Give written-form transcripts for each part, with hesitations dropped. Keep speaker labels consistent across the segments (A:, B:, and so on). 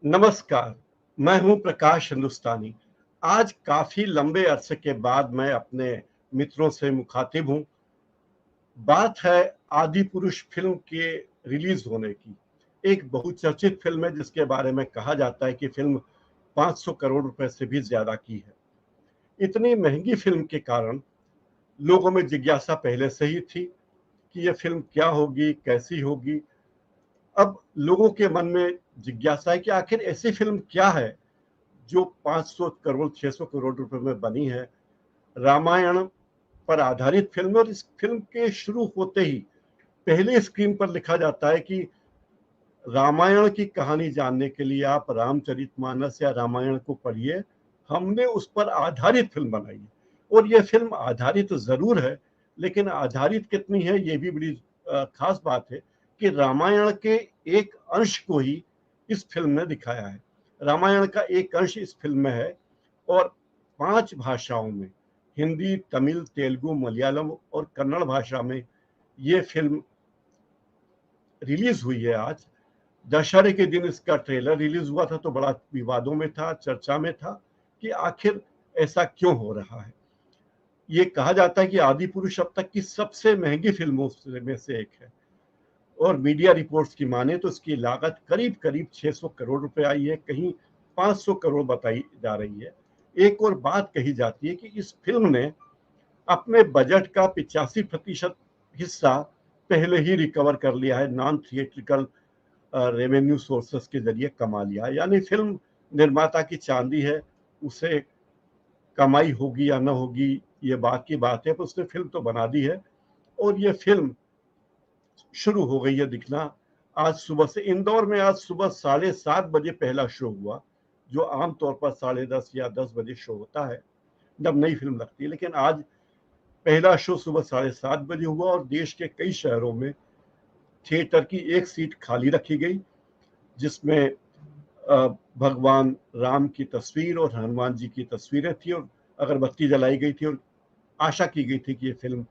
A: नमस्कार, मैं हूं प्रकाश हिंदुस्तानी। आज काफी लंबे अरसे के बाद मैं अपने मित्रों से मुखातिब हूं। बात है आदि पुरुष फिल्म के रिलीज होने की। एक बहुचर्चित फिल्म है जिसके बारे में कहा जाता है कि फिल्म 500 करोड़ रुपए से भी ज्यादा की है। इतनी महंगी फिल्म के कारण लोगों में जिज्ञासा पहले से ही थी कि यह फिल्म क्या होगी, कैसी होगी। अब लोगों के मन में जिज्ञासा है कि आखिर ऐसी फिल्म क्या है जो 500 करोड़ 600 करोड़ रुपए में बनी है। रामायण पर आधारित फिल्म और इस फिल्म के शुरू होते ही पहले स्क्रीन पर लिखा जाता है कि रामायण की कहानी जानने के लिए आप रामचरितमानस या रामायण को पढ़िए, हमने उस पर आधारित फिल्म बनाई है। और यह फिल्म आधारित जरूर है, लेकिन आधारित कितनी है ये भी बड़ी खास बात है कि रामायण के एक अंश को ही इस फिल्म ने दिखाया है। रामायण का एक अंश इस फिल्म में है और 5 भाषाओं में, हिंदी, तमिल, तेलुगु, मलयालम और कन्नड़ भाषा में ये फिल्म रिलीज हुई है आज। दशहरे के दिन इसका ट्रेलर रिलीज हुआ था तो बड़ा विवादों में था, चर्चा में था कि आखिर ऐसा क्यों हो रहा है। ये कहा जाता है कि आदि पुरुष अब तक की सबसे महंगी फिल्मों में से एक है और मीडिया रिपोर्ट्स की माने तो इसकी लागत करीब करीब 600 करोड़ रुपए आई है, कहीं 500 करोड़ बताई जा रही है। एक और बात कही जाती है कि इस फिल्म ने अपने बजट का 85% हिस्सा पहले ही रिकवर कर लिया है, नॉन थिएट्रिकल रेवेन्यू सोर्सेस के जरिए कमा लिया है। यानी फिल्म निर्माता की चांदी है, उसे कमाई होगी या ना होगी ये बात की बात है, पर उसने फिल्म तो बना दी है और ये फिल्म शुरू हो गई है दिखना। आज सुबह से इंदौर में आज सुबह 7:30 बजे पहला शो हुआ, जो आमतौर पर 10:30 या 10 बजे शो होता है जब नई फिल्म लगती है, लेकिन आज पहला शो सुबह 7:30 बजे हुआ और देश के कई शहरों में थिएटर की एक सीट खाली रखी गई, जिसमें भगवान राम की तस्वीर और हनुमान जी की तस्वीरें थी और अगरबत्ती जलाई गई थी और आशा की गई थी कि ये फिल्म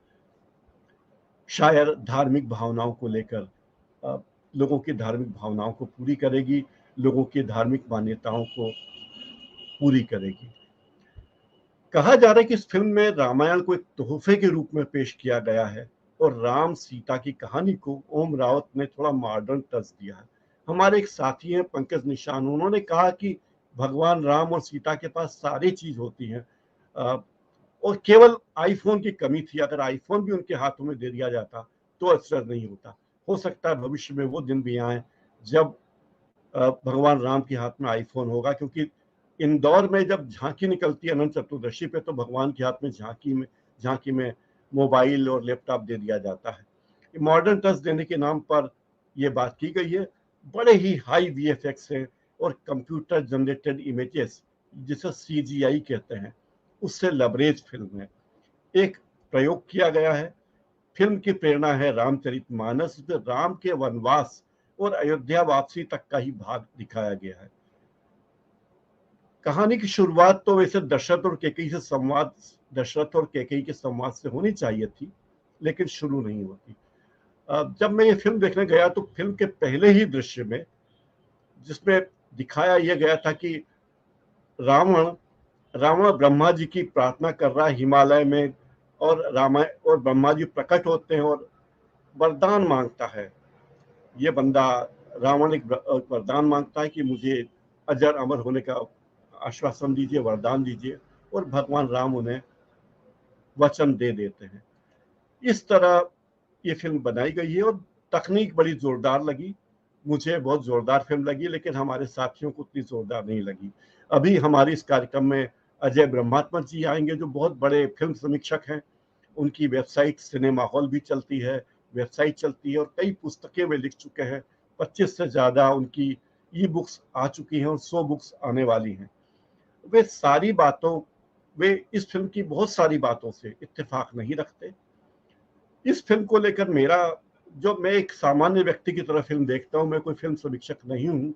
A: शायद धार्मिक भावनाओं को लेकर लोगों की धार्मिक भावनाओं को पूरी करेगी, लोगों की धार्मिक मान्यताओं को पूरी करेगी। कहा जा रहा है कि इस फिल्म में रामायण को एक तोहफे के रूप में पेश किया गया है और राम सीता की कहानी को ओम रावत ने थोड़ा मॉडर्न टच दिया है। हमारे एक साथी हैं पंकज निशान, उन्होंने कहा कि भगवान राम और सीता के पास सारी चीज होती हैं और केवल आईफोन की कमी थी। अगर आईफोन भी उनके हाथों में दे दिया जाता तो असर नहीं होता। हो सकता है भविष्य में वो दिन भी आए जब भगवान राम के हाथ में आईफोन होगा, क्योंकि इंदौर में जब झांकी निकलती है अनंत चतुर्दशी पे तो भगवान के हाथ में झांकी में मोबाइल और लैपटॉप दे दिया जाता है। मॉडर्न टच देने के नाम पर यह बात की गई है। बड़े ही हाई वीएफएक्स है और कंप्यूटर जनरेटेड इमेजेस, जिसे सीजीआई कहते हैं, उससे लबरेज फिल्म है। एक प्रयोग किया गया है। फिल्म की प्रेरणा है रामचरितमानस, में राम के वनवास और अयोध्या वापसी तक का ही भाग दिखाया गया है। कहानी की शुरुआत तो वैसे दशरथ और कैकेयी के संवाद से होनी चाहिए थी, लेकिन शुरू नहीं होती। जब मैं ये फिल्म देखने गया तो फिल्म के पहले ही दृश्य में, जिसमें दिखाया यह गया था कि रावण रावण ब्रह्मा जी की प्रार्थना कर रहा है हिमालय में और रामायण और ब्रह्मा जी प्रकट होते हैं और वरदान मांगता है। ये बंदा रावण एक वरदान मांगता है कि मुझे अजर अमर होने का आश्वासन दीजिए, वरदान दीजिए, और भगवान राम उन्हें वचन दे देते हैं। इस तरह ये फिल्म बनाई गई है और तकनीक बड़ी जोरदार लगी। मुझे बहुत जोरदार फिल्म लगी, लेकिन हमारे साथियों को उतनी जोरदार नहीं लगी। अभी हमारे इस कार्यक्रम में अजय ब्रह्मात्मा जी आएंगे, जो बहुत बड़े फिल्म समीक्षक हैं। उनकी वेबसाइट सिनेमा हॉल भी चलती है, वेबसाइट चलती है और कई पुस्तकें वे लिख चुके हैं। 25 से ज्यादा उनकी ई बुक्स आ चुकी हैं और 100 बुक्स आने वाली हैं। वे सारी बातों वे इस फिल्म की बहुत सारी बातों से इत्तेफाक नहीं रखते। इस फिल्म को लेकर मेरा, जो मैं एक सामान्य व्यक्ति की तरह फिल्म देखता हूँ, मैं कोई फिल्म समीक्षक नहीं हूँ,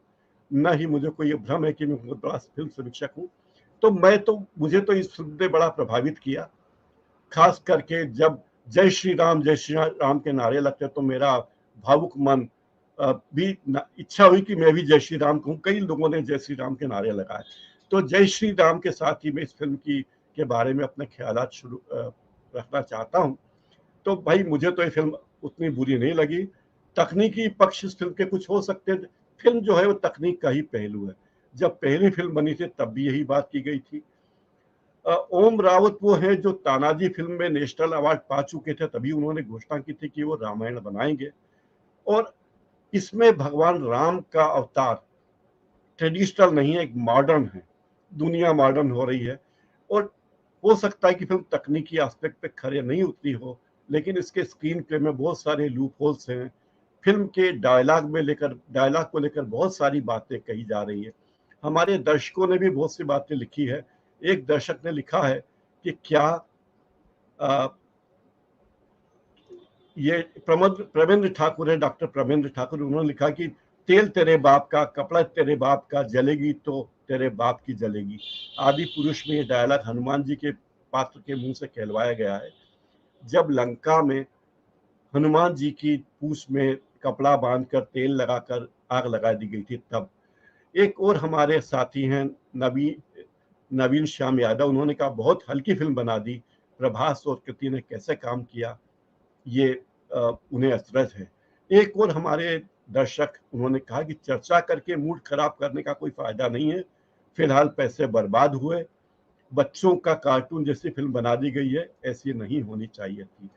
A: न ही मुझे कोई भ्रम है कि मैं बहुत बड़ा फिल्म समीक्षक हूँ। तो मुझे तो इस फिल्म ने बड़ा प्रभावित किया। खास करके जब जय श्री राम के नारे लगते तो मेरा भावुक मन भी इच्छा हुई कि मैं भी जय श्री राम कहूँ। कई लोगों ने जय श्री राम के नारे लगाए। तो जय श्री राम के साथ ही मैं इस फिल्म के बारे में अपने ख्यालात शुरू रखना चाहता हूँ। तो भाई मुझे तो ये फिल्म उतनी बुरी नहीं लगी। तकनीकी पक्ष इस फिल्म के कुछ हो सकते थे। फिल्म जो है वो तकनीक का ही पहलू है। जब पहली फिल्म बनी थी तब भी यही बात की गई थी। ओम रावत वो हैं जो तानाजी फिल्म में नेशनल अवार्ड पा चुके थे, तभी उन्होंने घोषणा की थी कि वो रामायण बनाएंगे। और इसमें भगवान राम का अवतार ट्रेडिशनल नहीं है, एक मॉडर्न है। दुनिया मॉडर्न हो रही है और हो सकता है कि फिल्म तकनीकी एस्पेक्ट पे खरे नहीं उतरी हो, लेकिन इसके स्क्रीन प्ले में बहुत सारे लूप होल्स हैं। फिल्म के डायलॉग को लेकर बहुत सारी बातें कही जा रही है। हमारे दर्शकों ने भी बहुत सी बातें लिखी है। एक दर्शक ने लिखा है कि क्या ये प्रमेंद्र ठाकुर है, डॉक्टर प्रमेंद्र ठाकुर, उन्होंने लिखा कि तेल तेरे बाप का, कपड़ा तेरे बाप का, जलेगी तो तेरे बाप की जलेगी। आदि पुरुष में ये डायलॉग हनुमान जी के पात्र के मुंह से कहलवाया गया है। जब लंका में हनुमान जी की पूंछ में कपड़ा बांधकर तेल लगाकर आग लगा दी गई थी तब। एक और हमारे साथी हैं नवीन श्याम यादव, उन्होंने कहा बहुत हल्की फिल्म बना दी, प्रभास और कृति ने कैसे काम किया, ये उन्हें अचरज है। एक और हमारे दर्शक उन्होंने कहा कि चर्चा करके मूड खराब करने का कोई फायदा नहीं है, फिलहाल पैसे बर्बाद हुए, बच्चों का कार्टून जैसी फिल्म बना दी गई है, ऐसी नहीं होनी चाहिए थी।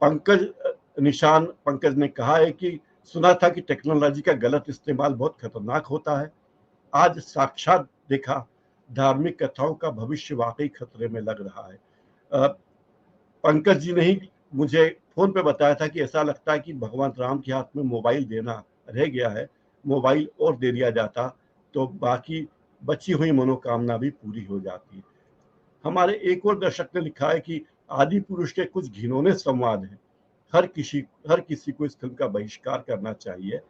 A: पंकज ने कहा है कि सुना था कि टेक्नोलॉजी का गलत इस्तेमाल बहुत खतरनाक होता है, आज साक्षात देखा, धार्मिक कथाओं का भविष्य वाकई खतरे में लग रहा है। पंकज जी ने ही मुझे फोन पे बताया था कि ऐसा लगता है कि भगवान राम के हाथ में मोबाइल देना रह गया है, मोबाइल और दे दिया जाता तो बाकी बची हुई मनोकामना भी पूरी हो जाती। हमारे एक और दर्शक ने लिखा है कि आदि पुरुष के कुछ घिनौने संवाद हैं, हर किसी को इस फिल्म का बहिष्कार करना चाहिए।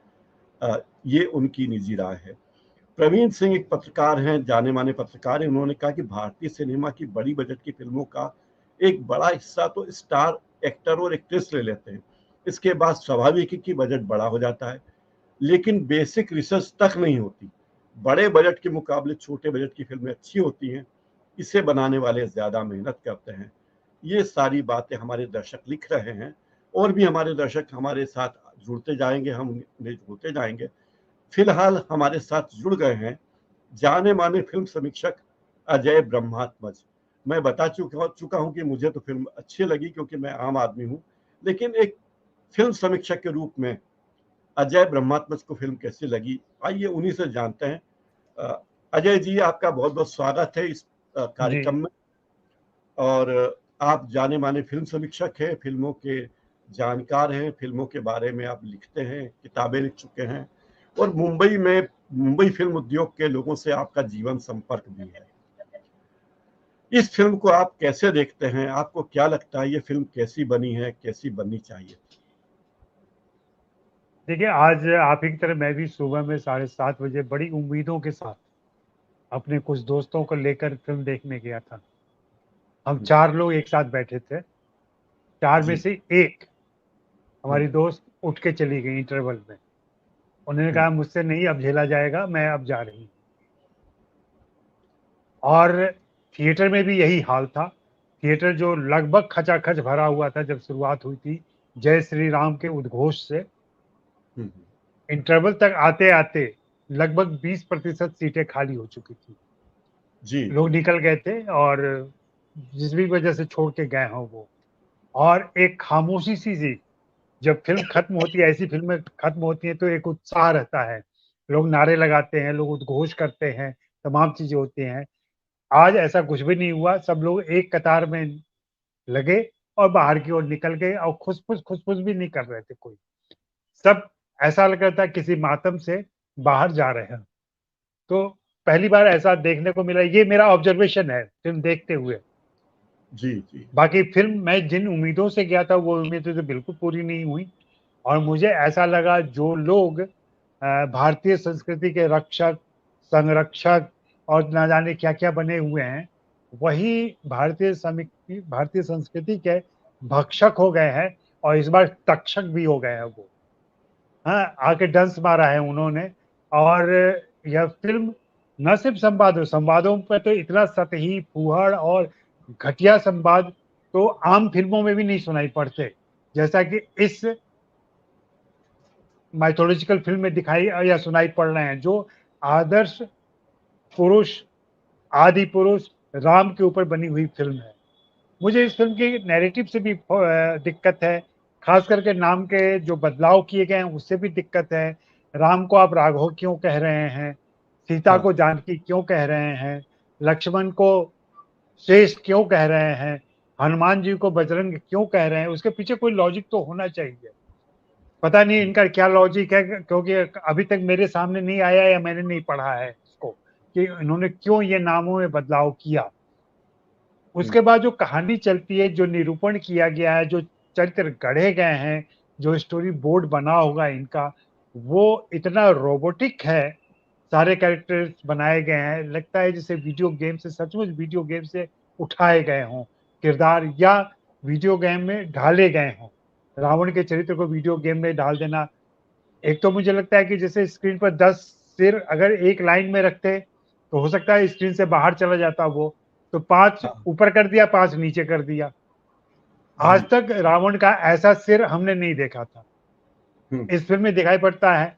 A: ये उनकी निजी राय है। प्रवीण सिंह एक पत्रकार हैं, जाने माने पत्रकार हैं, उन्होंने कहा कि भारतीय सिनेमा की बड़ी बजट की फिल्मों का एक बड़ा हिस्सा तो स्टार एक्टर और एक्ट्रेस ले लेते हैं, इसके बाद स्वाभाविक है कि बजट बड़ा हो जाता है, लेकिन बेसिक रिसर्च तक नहीं होती। बड़े बजट के मुकाबले छोटे बजट की फिल्में अच्छी होती हैं, इसे बनाने वाले ज्यादा मेहनत करते हैं। ये सारी बातें हमारे दर्शक लिख रहे हैं और भी हमारे दर्शक हमारे साथ जुड़ते जाएंगे, हम उन्हें जोड़ते जाएंगे। फिलहाल हमारे साथ जुड़ गए हैं जाने माने फिल्म समीक्षक अजय ब्रह्मात्मज। मैं बता चुका हूं कि मुझे तो फिल्म अच्छी लगी क्योंकि मैं आम आदमी हूं, लेकिन एक फिल्म समीक्षक के रूप में अजय ब्रह्मात्मज को फिल्म कैसी लगी, आइए उन्हीं से जानते हैं। अजय जी, आपका बहुत बहुत स्वागत है इस कार्यक्रम में। और आप जाने माने फिल्म समीक्षक हैं, फिल्मों के जानकार हैं, फिल्मों के बारे में आप लिखते हैं, किताबें लिख चुके हैं और मुंबई फिल्म उद्योग के लोगों से आपका जीवन संपर्क भी है। इस फिल्म को आप कैसे देखते हैं, आपको क्या लगता है ये फिल्म कैसी बनी है, कैसी बननी चाहिए?
B: देखिए, आज आप ही की तरह मैं भी सुबह में 7:30 बजे बड़ी उम्मीदों के साथ अपने कुछ दोस्तों को लेकर फिल्म देखने गया था। हम 4 लोग एक साथ बैठे थे। 4 में से एक हमारी दोस्त उठ के चली गई इंटरवल में। उन्होंने कहा मुझसे नहीं अब झेला जाएगा, मैं अब जा रही हूँ। और थिएटर में भी यही हाल था। थिएटर जो लगभग खचाखच भरा हुआ था जब शुरुआत हुई थी जय श्री राम के उद्घोष से, इंटरवल तक आते आते लगभग 20% सीटें खाली हो चुकी थी। लोग निकल गए थे और जिस भी वजह से छोड़ के गए हों वो। और एक खामोशी सी जब फिल्म खत्म होती है, ऐसी फिल्में खत्म होती हैं तो एक उत्साह रहता है, लोग नारे लगाते हैं, लोग उद्घोष करते हैं, तमाम चीजें होती हैं। आज ऐसा कुछ भी नहीं हुआ। सब लोग एक कतार में लगे और बाहर की ओर निकल गए और खुसफुस भी नहीं कर रहे थे कोई। सब ऐसा लग रहा था किसी मातम से बाहर जा रहे हैं। तो पहली बार ऐसा देखने को मिला। ये मेरा ऑब्जर्वेशन है फिल्म देखते हुए।
A: जी।
B: बाकी फिल्म मैं जिन उम्मीदों से गया था वो उम्मीदें तो बिल्कुल पूरी नहीं हुई। और मुझे ऐसा लगा जो लोग भारतीय संस्कृति के रक्षक, संरक्षक और ना जाने क्या क्या बने हुए हैं, वही भारतीय संस्कृति के भक्षक हो गए हैं और इस बार तक्षक भी हो गए हैं वो। हाँ, आके डंस मारा है उन्होंने। और यह फिल्म न सिर्फ संवादों पर तो इतना सतही, फूहड़ और घटिया संवाद तो आम फिल्मों में भी नहीं सुनाई पड़ते, जैसा कि इस माइथोलॉजिकल फिल्म में दिखाई या सुनाई पड़ रहे हैं, जो आदर्श पुरुष, आदि पुरुष राम के ऊपर बनी हुई फिल्म है। मुझे इस फिल्म की नैरेटिव से भी दिक्कत है, खास करके नाम के जो बदलाव किए गए हैं उससे भी दिक्कत है। राम को आप राघव क्यों कह रहे हैं, सीता
A: हाँ
B: को जानकी क्यों कह रहे हैं, लक्ष्मण को शेष क्यों कह रहे हैं, हनुमान जी को बजरंग क्यों कह रहे हैं, उसके पीछे कोई लॉजिक तो होना चाहिए। पता नहीं इनका क्या लॉजिक है, क्योंकि अभी तक मेरे सामने नहीं आया या मैंने नहीं पढ़ा है इसको कि इन्होंने क्यों ये नामों में बदलाव किया। उसके बाद जो कहानी चलती है, जो निरूपण किया गया है, जो चरित्र गढ़े गए हैं, जो स्टोरी बोर्ड बना होगा इनका, वो इतना रोबोटिक है। सारे कैरेक्टर्स बनाए गए हैं, लगता है जैसे वीडियो गेम से, सचमुच वीडियो गेम से उठाए गए हों किरदार, या वीडियो गेम में ढाले गए हों। रावण के चरित्र को वीडियो गेम में डाल देना, एक तो मुझे लगता है कि जैसे स्क्रीन पर 10 सिर अगर एक लाइन में रखते तो हो सकता है स्क्रीन से बाहर चला जाता वो, तो 5
A: हाँ
B: ऊपर कर दिया, 5 नीचे कर दिया। आज
A: जी।
B: तक रावण का ऐसा सिर हमने नहीं देखा था,
A: हम्म,
B: इस फिल्म में दिखाई पड़ता है।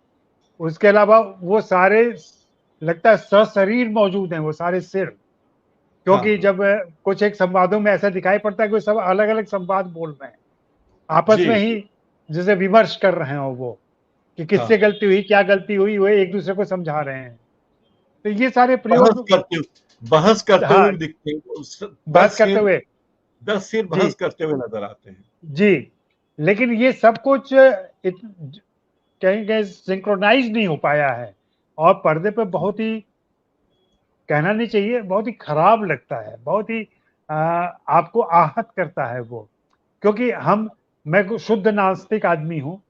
B: उसके अलावा वो सारे, लगता है सशरीर मौजूद हैं वो सारे सिर,
A: हाँ
B: क्योंकि
A: हाँ
B: जब कुछ एक संवादों में ऐसा दिखाई पड़ता है कि वो सब अलग अलग संवाद बोल रहे हैं, आपस
A: जी
B: में
A: जी।
B: ही जैसे विमर्श कर रहे हो वो, कि
A: हाँ
B: किससे
A: हाँ
B: गलती हुई, क्या गलती हुई, वो एक दूसरे को समझा रहे हैं। तो ये सारे
A: बहस
B: प्रयोग,
A: करते बहस करते हुए
B: हाँ,
A: भी दिखते हैं
B: बात करते हुए,
A: 10 सिर
B: जी
A: बहस करते हुए नजर आते हैं।
B: जी। लेकिन ये सब कुछ कहीं कहीं सिंक्रोनाइज नहीं हो पाया है, और पर्दे पे बहुत ही, कहना नहीं चाहिए, बहुत ही खराब लगता है, बहुत ही आपको आहत करता है वो। क्योंकि मैं शुद्ध नास्तिक आदमी हूँ,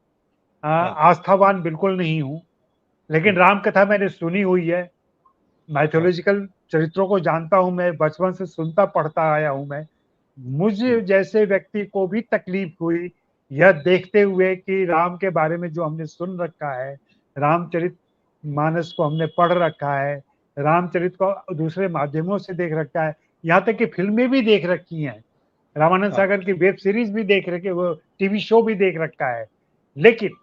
A: हाँ
B: आस्थावान बिल्कुल नहीं हूँ, लेकिन
A: हम्म,
B: राम कथा मैंने सुनी हुई है,
A: हाँ
B: माइथोलॉजिकल चरित्रों को जानता हूँ, मैं बचपन से सुनता पढ़ता आया हूँ मैं। मुझे
A: हम्म,
B: जैसे व्यक्ति को भी तकलीफ हुई यह देखते हुए कि राम के बारे में जो हमने सुन रखा है, रामचरित मानस को हमने पढ़ रखा है, रामचरित को दूसरे माध्यमों से देख रखा है, यहाँ तक कि फिल्में भी देख रखी हैं, रामानंद
A: हाँ
B: सागर की वेब सीरीज भी देख रखी, वो टीवी शो भी देख रखा है। लेकिन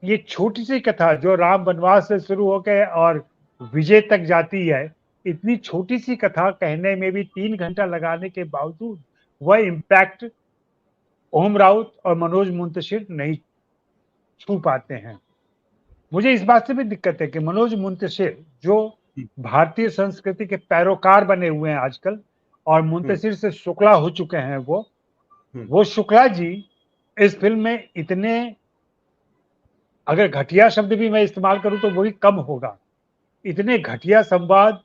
B: ये छोटी सी कथा जो राम वनवास से शुरू होकर और विजय तक जाती है, इतनी छोटी सी कथा कहने में भी 3 घंटा लगाने के बावजूद वह इम्पैक्ट ओम राउत और मनोज मुंतशिर नहीं छू पाते हैं। मुझे इस बात से भी दिक्कत है कि मनोज मुंतशिर जो
A: हम्म,
B: भारतीय संस्कृति के पैरोकार बने हुए हैं आजकल, और
A: हम्म,
B: मुंतशिर से शुक्ला हो चुके हैं
A: हम्म,
B: वो शुक्ला जी इस फिल्म में इतने, अगर घटिया शब्द भी मैं इस्तेमाल करूं तो वही कम होगा, इतने घटिया संवाद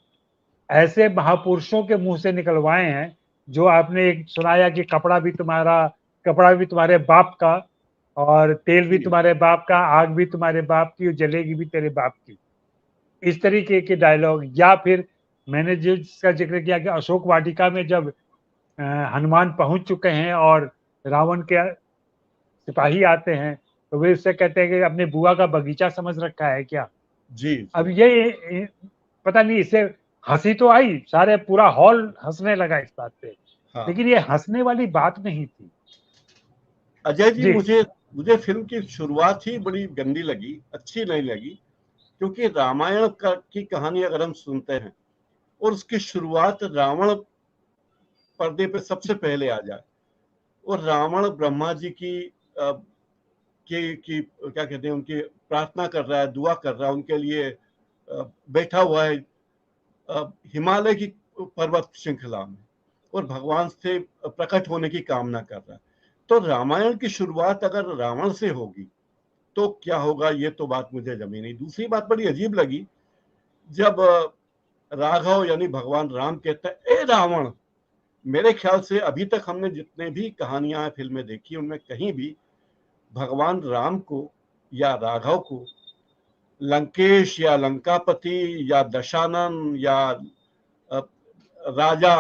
B: ऐसे महापुरुषों के मुंह से निकलवाए हैं, जो आपने एक सुनाया कि कपड़ा भी तुम्हारे बाप का, और तेल भी
A: जी
B: तुम्हारे बाप का, आग भी तुम्हारे बाप की, और जलेगी भी तेरे बाप की। इस तरीके के डायलॉग, या फिर मैंने जिसका जिक्र किया कि अशोक वाटिका में जब हनुमान पहुंच चुके हैं और रावण के सिपाही आते हैं, तो वे उससे कहते हैं कि अपने बुआ का बगीचा समझ रखा है क्या।
A: जी
B: अब
A: जी।
B: ये पता नहीं, इससे हंसी तो आई, सारे पूरा हॉल हंसने लगा इस बात पे,
A: हाँ
B: लेकिन ये हंसने वाली बात नहीं थी।
A: अजय जी,
B: जी
A: मुझे मुझे फिल्म की शुरुआत ही बड़ी गंदी लगी, अच्छी नहीं लगी। क्योंकि की कहानी अगर हम सुनते हैं और उसकी शुरुआत रावण पर्दे पे सबसे पहले आ जाए, और रावण ब्रह्मा जी अ, की क्या कहते हैं, उनकी प्रार्थना कर रहा है, दुआ कर रहा है उनके लिए, बैठा हुआ है हिमालय की पर्वत श्रृंखला में, और भगवान से प्रकट होने की कामना कर रहा है। तो रामायण की शुरुआत अगर रावण से होगी तो क्या होगा, ये तो बात मुझे जमी नहीं। दूसरी बात बड़ी अजीब लगी, जब राघव यानी भगवान राम कहते हैं ए रावण। मेरे ख्याल से अभी तक हमने जितने भी कहानियां फिल्में देखी उनमें कहीं भी भगवान राम को या राघव को लंकेश या लंकापति या दशानन या अ, राजा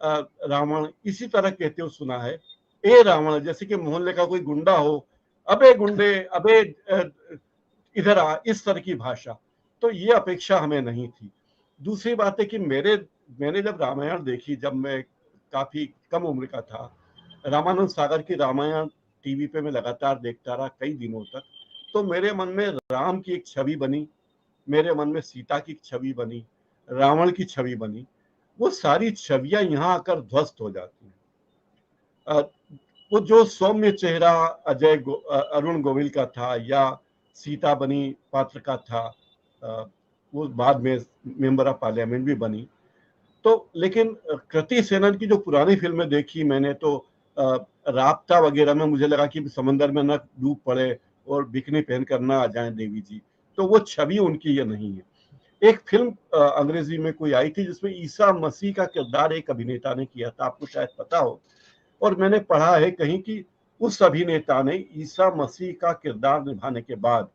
A: रावण इसी तरह कहते हो सुना है। ए रावण, जैसे कि मोहल्ले का कोई गुंडा हो, अबे गुंडे, अबे इधर आ, इस तरह की भाषा। तो ये अपेक्षा हमें नहीं थी। दूसरी बात है कि मैंने जब रामायण देखी, जब मैं काफी कम उम्र का था, रामानंद सागर की रामायण टीवी पे मैं लगातार देखता रहा कई दिनों तक, तो मेरे मन में राम की एक छवि बनी, मेरे मन में सीता की छवि बनी, रावण की छवि बनी। वो सारी छवियां यहाँ आकर ध्वस्त हो जाती हैं। वो जो सौम्य चेहरा अरुण गोविल का था, या सीता बनी पात्र का था, वो बाद में मेंबर ऑफ पार्लियामेंट भी बनी। तो लेकिन कृति सेनन की जो पुरानी फिल्में देखी मैंने, तो राबता वगैरह में मुझे लगा कि समंदर में न डूब पड़े और बिकनी पहन कर ना आ जाए देवी जी, तो वो छवि उनकी ये नहीं है। एक फिल्म अंग्रेजी में कोई आई थी जिसमें ईसा मसीह का किरदार एक अभिनेता ने किया था, आपको शायद पता हो, और मैंने पढ़ा है कहीं कि उस अभिनेता ने ईसा मसीह का किरदार निभाने के बाद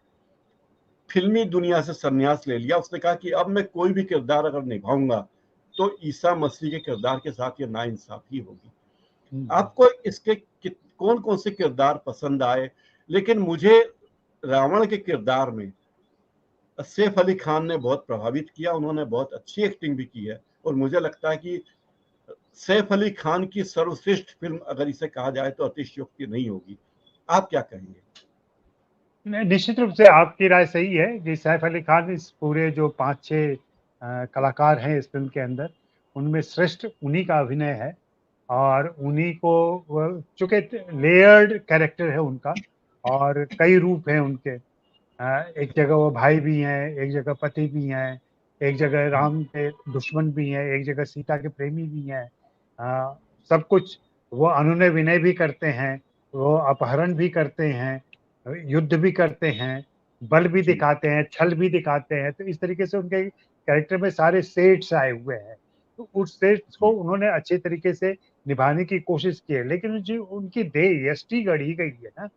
A: फिल्मी दुनिया से संन्यास ले लिया। उसने कहा कि अब मैं कोई भी किरदार अगर निभाऊंगा तो ईसा मसीह के किरदार के साथ ये नाइंसाफी होगी। आपको इसके कौन कौन से किरदार पसंद आए? लेकिन मुझे रावण के किरदार में सैफ अली खान ने बहुत प्रभावित किया, उन्होंने बहुत अच्छी एक्टिंग भी की है, और मुझे लगता है कि सैफ अली खान की सर्वश्रेष्ठ फिल्म अगर इसे कहा जाए तो अतिशयोक्ति नहीं होगी। आप क्या कहेंगे?
B: निश्चित रूप से आपकी राय सही है कि सैफ अली खान इस पूरे जो 5-6 कलाकार हैं इस फिल्म के अंदर, उनमें श्रेष्ठ उन्हीं का अभिनय है, और उन्हीं को, चूंकि लेयर्ड कैरेक्टर है उनका और कई रूप हैं उनके। एक जगह वो भाई भी हैं, एक जगह पति भी हैं, एक जगह राम के दुश्मन भी हैं, एक जगह सीता के प्रेमी भी हैं। सब कुछ वो अनुनय विनय भी करते हैं, वो अपहरण भी करते हैं, युद्ध भी करते हैं, बल भी दिखाते हैं, छल भी दिखाते हैं। तो इस तरीके से उनके कैरेक्टर में सारे शेड्स आए हुए हैं। तो उस शेड्स को उन्होंने अच्छे तरीके से निभाने की कोशिश की है। लेकिन जो उनकी देह यष्टि गढ़ी गई है ना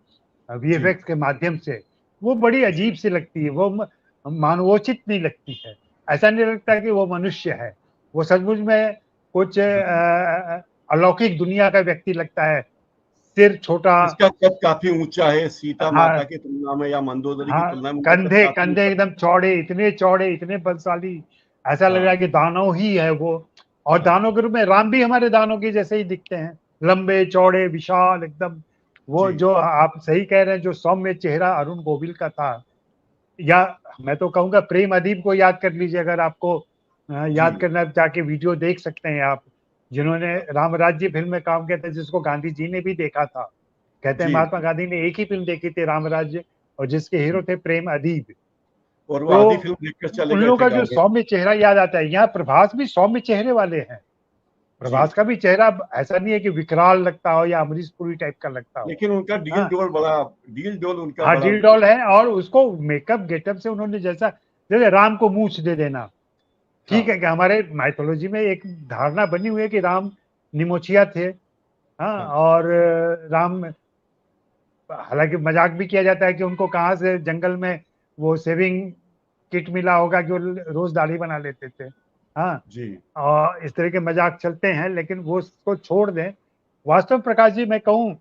B: वीएफएक्स के माध्यम से, वो बड़ी अजीब सी लगती है, वो मानवोचित नहीं लगती है। ऐसा नहीं लगता कि वो मनुष्य है, वो सचमुच में कुछ अलौकिक दुनिया का व्यक्ति लगता है। सिर छोटा,
A: इसका कद काफी ऊंचा है, सीता माता
B: हाँ,
A: की तुलना में या मंदोदरी की
B: हाँ,
A: तुलना में उनका कद
B: कंधे
A: काफी
B: कंधे एकदम चौड़े, इतने बलशाली, ऐसा लग रहा है कि दानव ही है वो। और दानव के रूप में राम भी हमारे दानव के जैसे ही दिखते हैं, लंबे चौड़े विशाल एकदम। वो जो आप सही कह रहे हैं, जो सौम्य चेहरा अरुण गोविल का था, या मैं तो कहूंगा प्रेम अदीब को याद कर लीजिए, अगर आपको याद करना, जाके वीडियो देख सकते हैं आप, जिन्होंने राम राज्य फिल्म में काम किया था, जिसको गांधी जी ने भी देखा था। कहते हैं महात्मा गांधी ने एक ही फिल्म देखी थी, राम राज्य, और जिसके हीरो थे प्रेम अदीब।
A: और वो
B: तो
A: आधी फिल्म देखकर चले
B: उन
A: गए
B: लोगों
A: थे
B: का जो
A: गाँव में।
B: सौम्य चेहरा याद आता है। यहाँ प्रभास भी सौम्य चेहरे वाले हैं। प्रभास का भी चेहरा ऐसा नहीं है कि विकराल लगता हो या अमरीश पुरी टाइप का लगता हो,
A: लेकिन उनका डील डोल उनका
B: हाँ
A: बड़ा।
B: डील डॉल है। और उसको मेकअप गेटअप से उन्होंने जैसे राम को मूछ दे देना, ठीक है कि हमारे माइथोलॉजी में एक धारणा बनी हुई है कि राम निमोचिया थे, हाँ, और राम, हालांकि मजाक भी किया जाता है कि उनको कहाँ से जंगल में वो सेविंग किट मिला होगा कि वो रोज दाढ़ी बना लेते थे, हाँ
A: जी।
B: और इस तरह के मजाक चलते हैं। लेकिन वो उसको छोड़ दें। वास्तव प्रकाश जी, मैं कहूँ,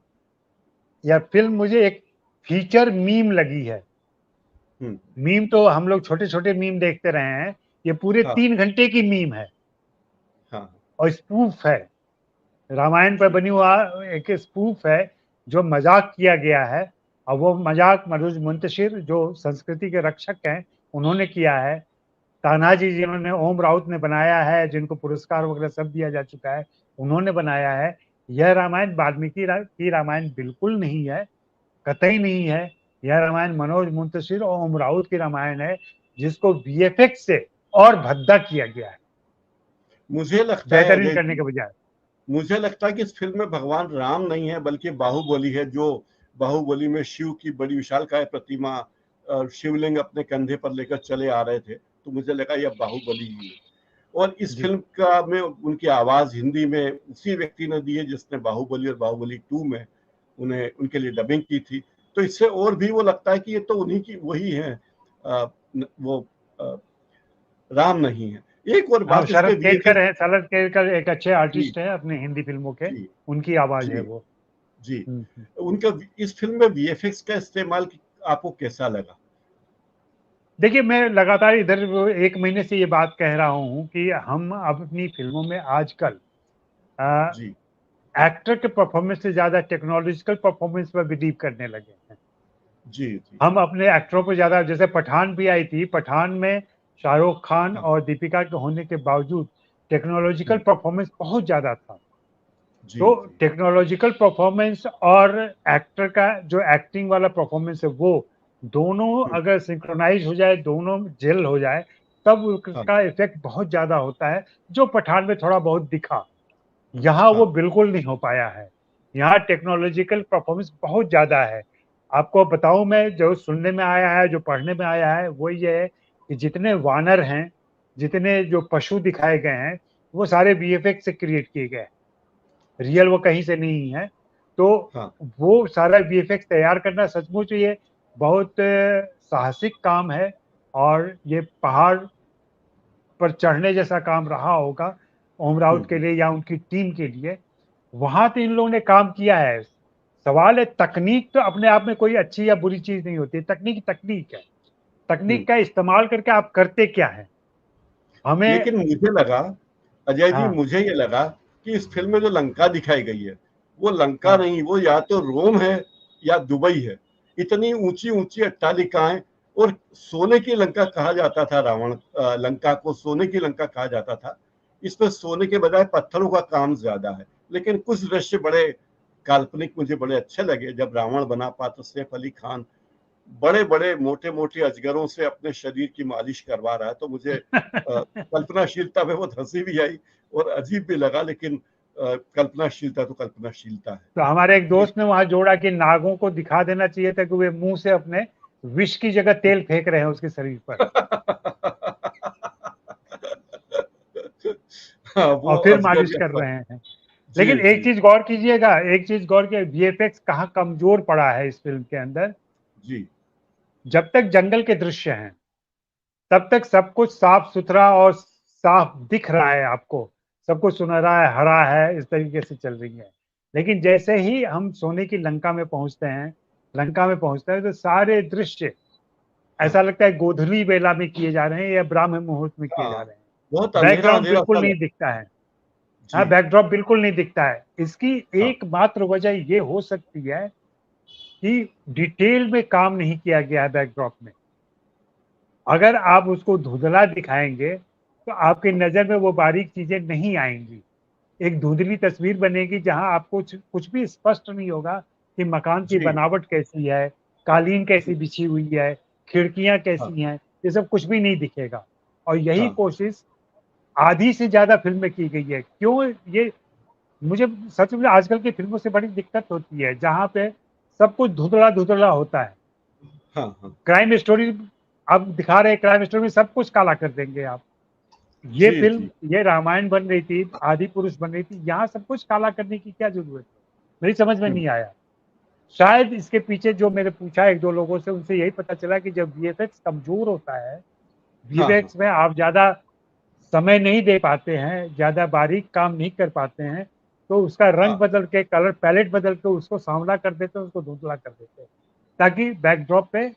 B: यह फिल्म मुझे एक फीचर मीम लगी है। मीम तो हम लोग छोटे छोटे मीम देखते रहे हैं, ये पूरे 3 घंटे की मीम है, और स्पूफ है, रामायण पर बनी हुआ एक स्पूफ है जो मजाक किया गया है। और वो मजाक मनोज मुंतशिर जो संस्कृति के रक्षक हैं उन्होंने किया है। तानाजी जिन्होंने ओम राउत ने बनाया है, जिनको पुरस्कार वगैरह सब दिया जा चुका है, उन्होंने बनाया है। यह रामायण वाल्मीकि की रामायण बिल्कुल नहीं है, कतई नहीं है। यह रामायण मनोज मुंतशिर और ओम राउत की रामायण है, जिसको वीएफएक्स से और भद्दा किया गया है,
A: मुझे लगता है
B: बेहतरीन करने के बजाय।
A: मुझे लगता है कि इस फिल्म में भगवान राम नहीं है बल्कि बाहुबली है, जो बाहुबली में शिव की बड़ी विशालकाय प्रतिमा शिवलिंग अपने कंधे पर लेकर चले आ रहे थे, तो मुझे लगा यह बाहुबली ही है। और इस फिल्म का में उनकी आवाज हिंदी में उसी व्यक्ति ने दी है जिसने बाहुबली और बाहुबली 2 में उन्हें उनके लिए डबिंग की थी। तो इससे और भी वो लगता है कि ये तो उन्हीं की वही है, वो राम नहीं है। एक और बात
B: शरद केरकर है, शरद केरकर एक अच्छे आर्टिस्ट है अपने हिंदी फिल्मों के, उनकी आवाज है वो।
A: जी, उनका इस फिल्म में वीएफएक्स का इस्तेमाल आपको कैसा लगा?
B: देखिए, मैं लगातार इधर 1 महीने से ये बात कह रहा हूँ कि हम अपनी फ़िल्मों में आजकल अ,
A: जी,
B: एक्टर के परफ़ॉर्मेंस से ज़्यादा टेक्नोलॉजिकल परफ़ॉर्मेंस पे बिलीव करने लगे हैं।
A: जी, जी।
B: हम अपने एक्टरों पे ज़्यादा, जैसे पठान भी आई थी, पठान में शाहरुख खान
A: हाँ,
B: और दीपिका के होने के बावजूद टेक्नोलॉजिकल
A: हुँ,
B: परफ़ॉर्मेंस बहुत ज़्यादा था।
A: जी,
B: तो
A: जी,
B: टेक्नोलॉजिकल परफ़ॉर्मेंस और एक्टर का जो एक्टिंग वाला परफ़ॉर्मेंस है, वो दोनों
A: हुँ,
B: अगर सिंक्रोनाइज़ हो जाए, दोनों जेल हो जाए, तब
A: हाँ,
B: उसका इफ़ेक्ट बहुत ज़्यादा होता है, जो पठान में थोड़ा बहुत दिखा। यहाँ वो
A: हाँ,
B: बिल्कुल नहीं हो पाया है। यहाँ टेक्नोलॉजिकल परफ़ॉर्मेंस बहुत ज़्यादा है। आपको बताऊँ, मैं जो सुनने में आया है, जो पढ़ने में आया है, वो ये है कि जितने वानर हैं, जितने जो पशु दिखाए गए हैं, वो सारे वीएफएक्स से क्रिएट किए गए हैं। रियल वो कहीं से नहीं है। तो
A: हाँ,
B: वो सारा वीएफएक्स तैयार करना सचमुच ये बहुत साहसिक काम है, और ये पहाड़ पर चढ़ने जैसा काम रहा होगा ओम
A: हुँ,
B: राउत के
A: हुँ,
B: लिए या उनकी टीम के लिए। वहाँ तो इन लोगों ने काम किया है। सवाल है, तकनीक तो अपने आप में कोई अच्छी या बुरी चीज़ नहीं होती है। तकनीक तकनीक है।
A: हुँ।
B: तकनीक का इस्तेमाल करके आप करते क्या हैं? हमें
A: लेकिन मुझे लगा, अजय जी,
B: हाँ,
A: मुझे ये लगा कि इस फ़िल्म में जो लंका दिखाई गई है, वो लंका
B: हाँ,
A: नहीं, वो या तो रोम है या दुबई है। इतनी ऊँची-ऊँची अट्टालिकाएँ, और सोने की लंका कहा जाता था लंका को सोने की लंका कहा जाता था। इसमें सोने के बजाय पत्थरों का काम ज़्यादा है। लेकिन कुछ दृश्य बड़े काल्पनिक मुझे बड़े अच्छे लगे, जब रावण बना पात्र सैफ अली खान बड़े-बड़े, मोटे-मोटे अजगरों से अपने शरीर की मालिश करवा रहा है, तो मुझे कल्पनाशीलता में बहुत हँसी भी आई और अजीब भी लगा, लेकिन कल्पनाशीलता तो कल्पनाशीलता है।
B: तो हमारे एक
A: इस
B: दोस्त ने वहाँ जोड़ा कि नागों को दिखा देना चाहिए था कि वे मुँह से अपने विष की जगह तेल फेंक रहे हैं उसके शरीर पर,
A: हाँ, वो
B: और फिर
A: अजगर
B: मालिश कर
A: जैसा।
B: रहे हैं।
A: जी,
B: लेकिन एक
A: जी,
B: चीज़ गौर कीजिएगा, एक चीज़ गौर किए, वीएफएक्स कहाँ कमज़ोर पड़ा है इस फ़िल्म के अंदर।
A: जी,
B: जब तक जंगल के दृश्य हैं, तब तक सब कुछ साफ-सुथरा और साफ दिख रहा है आपको। सब कुछ सुनहरा है, हरा है, इस तरीके से चल रही है। लेकिन जैसे ही हम सोने की लंका में पहुँचते हैं, तो सारे दृश्य
A: हाँ,
B: ऐसा लगता है गोधूली बेला में किए जा रहे हैं या ब्राह्म मुहूर्त में किए जा
A: हाँ,
B: रहे हैं।
A: बहुत
B: बैकग्राउंड
A: अंधेरा-अंधेरा
B: बिल्कुल
A: सा
B: नहीं
A: लगा।
B: दिखता है। हाँ,
A: जी,
B: बैकड्रॉप बिल्कुल नहीं दिखता है। इसकी
A: हाँ,
B: एकमात्र वजह ये हो सकती है कि डिटेल में काम नहीं किया गया है बैकड्रॉप में। अगर आप उसको धुंधला दिखाएँगे, तो आपकी नज़र में वो बारीक चीज़ें नहीं आएँगी। एक धुंधली तस्वीर बनेगी जहाँ आपको कुछ कुछ भी स्पष्ट नहीं होगा कि मकान की
A: जी,
B: बनावट कैसी है, कालीन कैसी
A: हुँ,
B: बिछी हुई है, खिड़कियाँ
A: हाँ,
B: कैसी हैं, ये सब कुछ भी नहीं दिखेगा। और यही
A: हाँ,
B: कोशिश आधी से ज़्यादा फ़िल्म में की गई है। क्यों ये मुझे सच में आजकल की फ़िल्मों से बड़ी दिक्कत होती है, जहाँ पे सब कुछ धुंधला-धुंधला होता है।
A: हाँ, हाँ।
B: क्राइम स्टोरी अब दिखा रहे हैं, क्राइम स्टोरी में सब कुछ काला कर देंगे आप। ये
A: जी,
B: फ़िल्म,
A: जी,
B: ये रामायण बन रही थी, आदिपुरुष बन रही थी, यहाँ सब कुछ काला करने की क्या ज़रूरत है? मेरी समझ में
A: हुँ,
B: नहीं आया। शायद इसके पीछे जो मैंने पूछा 1-2 लोगों से, उनसे यही पता चला कि जब वीएफएक्स कमज़ोर होता है,
A: हाँ, हाँ,
B: वीएफएक्स में आप ज़्यादा समय नहीं दे पाते हैं, ज़्यादा बारीक काम नहीं कर पाते हैं, तो उसका रंग
A: हाँ,
B: बदल के, कलर पैलेट बदल के उसको सांवला कर देते हैं, उसको धुंधला कर देते हैं, ताकि बैकड्रॉप पे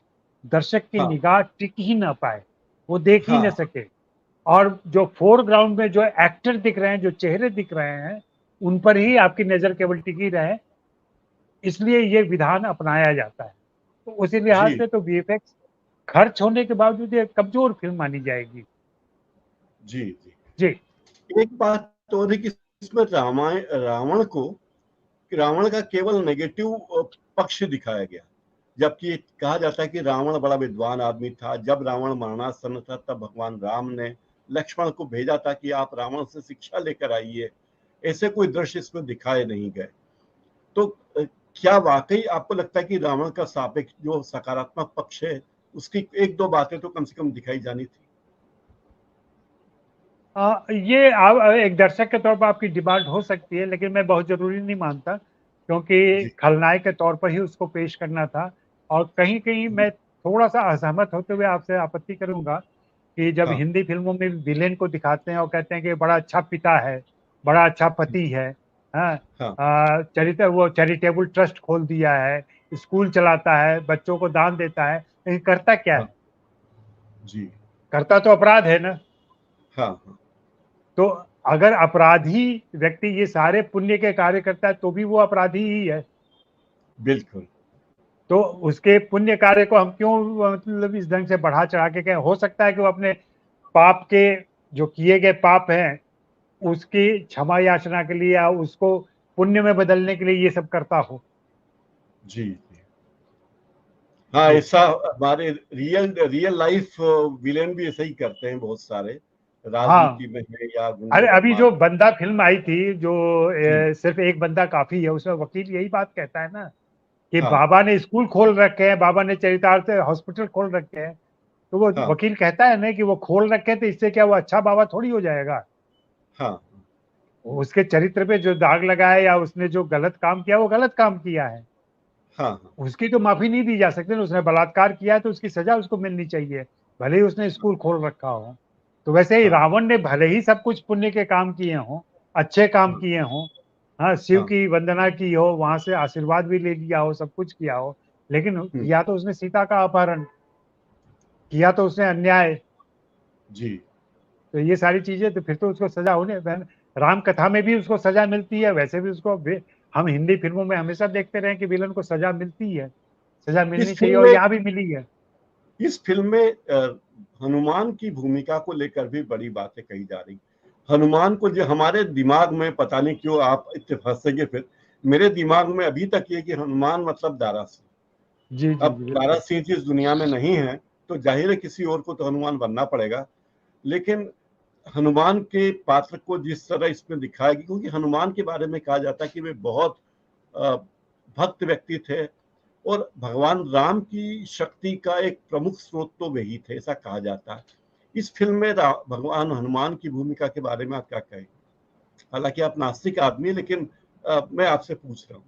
B: दर्शक की
A: हाँ,
B: निगाह टिक ही ना पाए, वो देख ही
A: हाँ,
B: ना
A: हाँ,
B: सके। और जो फ़ोरग्राउंड में जो एक्टर दिख रहे हैं, जो चेहरे दिख रहे हैं, उन पर ही आपकी नज़र केवल टिकी रहे, इसलिए ये विधान अपनाया जाता है। तो उसी लिहाज
A: जी,
B: से तो वीएफएक्स खर्च होने के बावजूद ये कमज़ोर फ़िल्म मानी जाएगी।
A: जी, जी।
B: जी।
A: एक बात और है कि इसमें रावण का केवल नेगेटिव पक्ष दिखाया गया, जबकि कहा जाता है कि रावण बड़ा विद्वान आदमी था। जब रावण मरणासन था, तब भगवान राम ने लक्ष्मण को भेजा था कि आप रावण से शिक्षा लेकर आइए। ऐसे कोई दृश्य इसमें दिखाए नहीं गए। तो क्या वाकई आपको लगता है कि रावण का सापेक्ष जो सकारात्मक पक्ष है, उसकी एक दो बातें तो कम से कम दिखाई जानी थी?
B: ये एक दर्शक के तौर पर आपकी डिमांड हो सकती है, लेकिन मैं बहुत ज़रूरी नहीं मानता, क्योंकि
A: जी,
B: खलनायक के तौर पर ही उसको पेश करना था। और कहीं-कहीं
A: जी,
B: मैं थोड़ा-सा असहमत होते हुए आपसे आपत्ति करूँगा कि जब
A: हाँ,
B: हिंदी फ़िल्मों में विलेन को दिखाते हैं और कहते हैं कि बड़ा अच्छा पिता है, बड़ा अच्छा
A: जी,
B: पति है, हाँ, चरित्र वो चैरिटेबल ट्रस्ट खोल दिया है, स्कूल चलाता है, बच्चों को दान देता है, लेकिन करता क्या है?
A: जी।
B: करता तो अपराध है ना।
A: हाँ।
B: तो अगर अपराधी व्यक्ति ये सारे पुण्य के कार्य करता है तो भी वो अपराधी ही है।
A: बिल्कुल।
B: तो उसके पुण्य कार्य को हम क्यों मतलब इस ढंग से बढ़ा चढ़ा के कहें? हो सकता है कि वो अपने पाप के जो किए गए पाप हैं उसकी क्षमा याचना के लिए या उसको पुण्य में बदलने के लिए ये सब करता हो।
A: जी। हाँ,
B: जी।
A: ऐसा हमारे रियल लाइफ विलेन भी ऐसा ही करते हैं बहुत सारे,
B: हाँ,
A: राजनीति में है या गुंडे
B: अरे अभी
A: बदमाश।
B: जो बंदा फिल्म आई थी जो
A: जी।
B: सिर्फ एक बंदा काफी है, उसमें वकील यही बात कहता है ना कि
A: हाँ।
B: बाबा ने स्कूल खोल रखे हैं, बाबा ने चरितार्थ हॉस्पिटल खोल रखे हैं। तो वो
A: हाँ।
B: वकील कहता है ना कि वो खोल रखे हैं तो इससे क्या वो अच्छा बाबा थोड़ी हो जाएगा।
A: हाँ।
B: उसके चरित्र पे जो दाग लगा है या उसने जो गलत काम किया वो गलत काम किया है,
A: हाँ।
B: उसकी तो माफी नहीं दी जा सकती ना। उसने बलात्कार किया है तो उसकी सजा उसको मिलनी चाहिए, भले ही उसने स्कूल खोल रखा हो। तो वैसे ही
A: हाँ।
B: रावण ने भले ही सब कुछ पुण्य के काम किए हों, अच्छे काम
A: हाँ।
B: किए हों, हाँ, शिव
A: हाँ।
B: की वंदना की हो, वहां से आशीर्वाद भी ले लिया हो, सब कुछ किया हो, लेकिन
A: हम्म।
B: किया तो उसने सीता का अपहरण, किया तो उसने अन्याय।
A: जी।
B: तो ये सारी चीजें तो फिर तो उसको सजा होने, राम कथा में भी उसको सजा मिलती है, वैसे भी उसको हम हिंदी फिल्मों में हमेशा देखते रहे कि विलन को सजा मिलती है, सजा
A: इस
B: मिलनी चाहिए
A: फिल्म
B: और
A: में
B: यहाँ भी मिली है।
A: इस फिल्म में हनुमान की भूमिका को लेकर भी बड़ी बातें कही जा रही। हनुमान को जो हमारे दिमाग में, पता नहीं क्यों आप इतने फंसेंगे, फिर मेरे दिमाग में अभी तक ये कि हनुमान मतलब दारा सिंह।
B: जी जी
A: अब
B: जी
A: दारा
B: बिल्कुल।
A: सिंह जी इस दुनिया में नहीं है, तो जाहिर है किसी और को तो हनुमान बनना पड़ेगा। लेकिन हनुमान के पात्र को जिस तरह इसमें दिखाया गया, क्योंकि हनुमान के बारे में कहा जाता है कि वे बहुत भक्त व्यक्ति थे और भगवान राम की शक्ति का एक प्रमुख स्रोत तो वही थे, ऐसा कहा जाता है। इस फिल्म में भगवान हनुमान की भूमिका के बारे में आप क्या कहेंगे? हालांकि आप नास्तिक आदमी, लेकिन मैं आपसे पूछ रहा हूँ।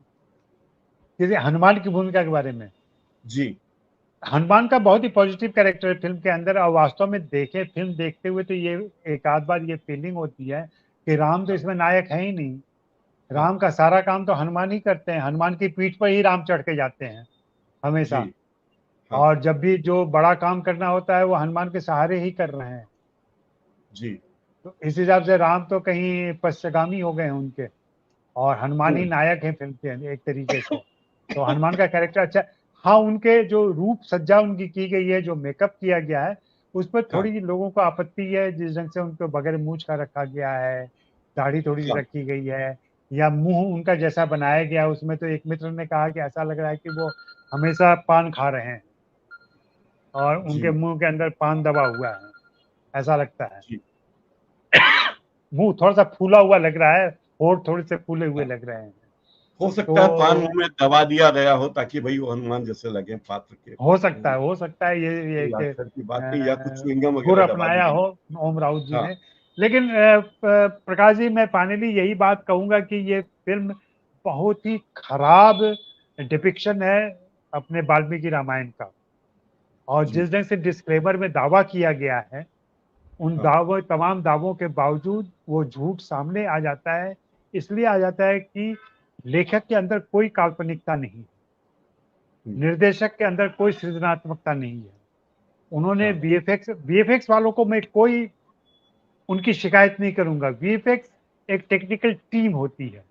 B: जैसे हनुमान की भूमिका के बारे में,
A: जी।
B: हनुमान का बहुत ही पॉजिटिव कैरेक्टर है फिल्म के अंदर, और वास्तव में देखें फिल्म देखते हुए तो ये एक आध बार ये फीलिंग होती है कि राम तो
A: हाँ।
B: इसमें नायक है ही नहीं।
A: हाँ।
B: राम का सारा काम तो हनुमान ही करते हैं, हनुमान की पीठ पर ही राम चढ़ के जाते हैं
A: जी।
B: हमेशा।
A: हाँ।
B: और जब भी जो बड़ा काम करना होता है वो हनुमान के सहारे ही कर रहे हैं।
A: जी।
B: तो इस हिसाब से राम तो कहीं पश्चगामी हो गए हैं उनके, और हनुमान ही
A: हम्म।
B: नायक है फिल्म के एक तरीके से। तो हनुमान का कैरेक्टर अच्छा। हाँ, उनके जो रूप सज्जा उनकी की गई है, जो मेकअप किया गया है, उस पर
A: हाँ।
B: थोड़ी लोगों को आपत्ति है, जिस ढंग से उनको बगैर मूंछ का रखा गया है, दाढ़ी थोड़ी सी
A: हाँ।
B: रखी गई है, या मुंह उनका जैसा बनाया गया है। उसमें तो एक मित्र ने कहा कि ऐसा लग रहा है कि वो हमेशा पान खा रहे हैं और उनके
A: जी।
B: मुंह के अंदर पान दबा हुआ है, ऐसा लगता है।
A: जी।
B: मुंह थोड़ा सा फूला हुआ लग रहा है, होंठ थोड़े से फूले हुए
A: हाँ,
B: लग रहे हैं।
A: हो सकता है पान
B: तो
A: मुंह में दबा दिया गया हो ताकि भाई वो हनुमान जैसे लगे पात्र के।
B: हो सकता है, हो सकता है ये
A: कोई
B: एक
A: आजकल की बात नहीं, या कुछ च्युइंगम
B: गुर
A: वगैरह दबा दी
B: अपनाया
A: गई।
B: हो ओम राउत जी
A: हाँ।
B: ने। लेकिन प्रकाश जी, मैं फाइनली यही बात कहूंगा कि ये फिल्म बहुत ही खराब डिपिक्शन है अपने वाल्मीकि रामायण का। और
A: जी।
B: जिस ढंग से डिस्क्लेमर में दावा किया गया है, उन
A: हाँ।
B: दावों तमाम दावों के बावजूद वो झूठ सामने आ जाता है। इसलिए आ जाता है कि लेखक के अंदर कोई काल्पनिकता नहीं,
A: हम्म।
B: निर्देशक के अंदर कोई सृजनात्मकता नहीं है। उन्होंने
A: हाँ।
B: वीएफएक्स वालों को मैं कोई उनकी शिकायत नहीं करूंगा। वीएफएक्स एक टेक्निकल टीम होती है,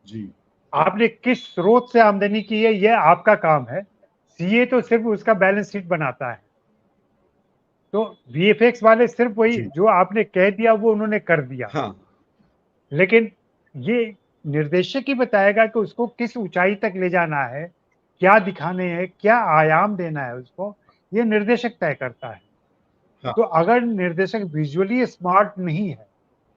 A: जी।
B: आपने किस स्रोत से आमदनी की है यह आपका काम है। सीए तो सिर्फ उसका बैलेंस शीट बनाता है। तो वीएफएक्स वाले सिर्फ वही
A: जी।
B: जो आपने कह दिया वो उन्होंने कर दिया।
A: हाँ।
B: लेकिन ये निर्देशक ही बताएगा कि उसको किस ऊंचाई तक ले जाना है, क्या दिखाने हैं, क्या आयाम देना है उसको, ये निर्देशक तय करता है।
A: हाँ।
B: तो अगर निर्देशक विजुअली स्मार्ट नहीं है,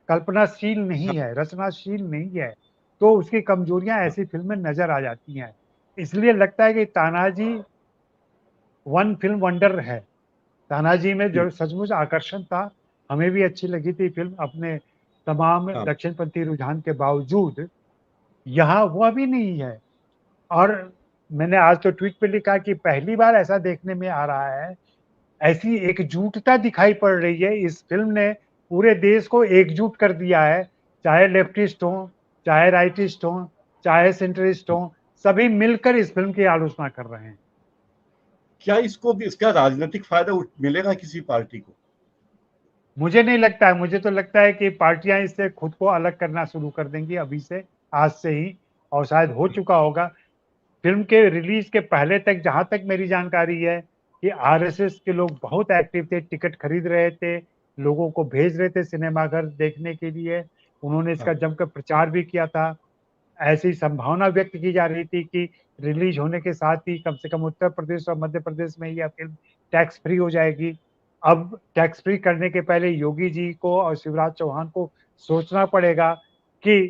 B: कल्पनाशील
A: हाँ।
B: नहीं है, रचनाशील नहीं है, तो उसकी कमजोरियां
A: हाँ।
B: ऐसी फिल्म में नजर आ जाती हैं। इसलिए लगता है कि तानाजी वन फिल्म वंडर है। तानाजी में
A: जी।
B: जो सचमुच आकर्षण था, हमें भी अच्छी लगी थी फिल्म अपने तमाम
A: हाँ।
B: दक्षिणपंथी रुझान के बावजूद। यहाँ वह भी नहीं है। और मैंने आज तो ट्वीट पे लिखा कि पहली बार ऐसा देखने में आ रहा है, ऐसी एकजुटता दिखाई पड़ रही है। इस फिल्म ने पूरे देश को एकजुट कर दिया है, चाहे लेफ्टिस्ट हो, चाहे राइटिस्ट हों, चाहे सेंट्रिस्ट हों, सभी मिलकर इस फिल्म की आलोचना कर रहे हैं।
A: क्या इसका राजनीतिक फायदा मिलेगा किसी पार्टी को?
B: मुझे नहीं लगता है, मुझे तो लगता है कि पार्टियां इससे खुद को अलग करना शुरू कर देंगी अभी से, आज से ही, और शायद हो चुका होगा। फिल्म के रिलीज के पहले तक, जहां तक मेरी जानकारी है, कि आरएसएस के लोग बहुत एक्टिव थे, टिकट खरीद रहे थे, लोगों को भेज रहे थे सिनेमाघर देखने के लिए। उन्होंने इसका
A: हाँ,
B: जमकर प्रचार भी किया था। ऐसी संभावना व्यक्त की जा रही थी कि रिलीज होने के साथ ही कम से कम उत्तर प्रदेश और मध्य प्रदेश में यह फिल्म टैक्स फ्री हो जाएगी। अब टैक्स फ्री करने के पहले योगी जी को और शिवराज चौहान को सोचना पड़ेगा कि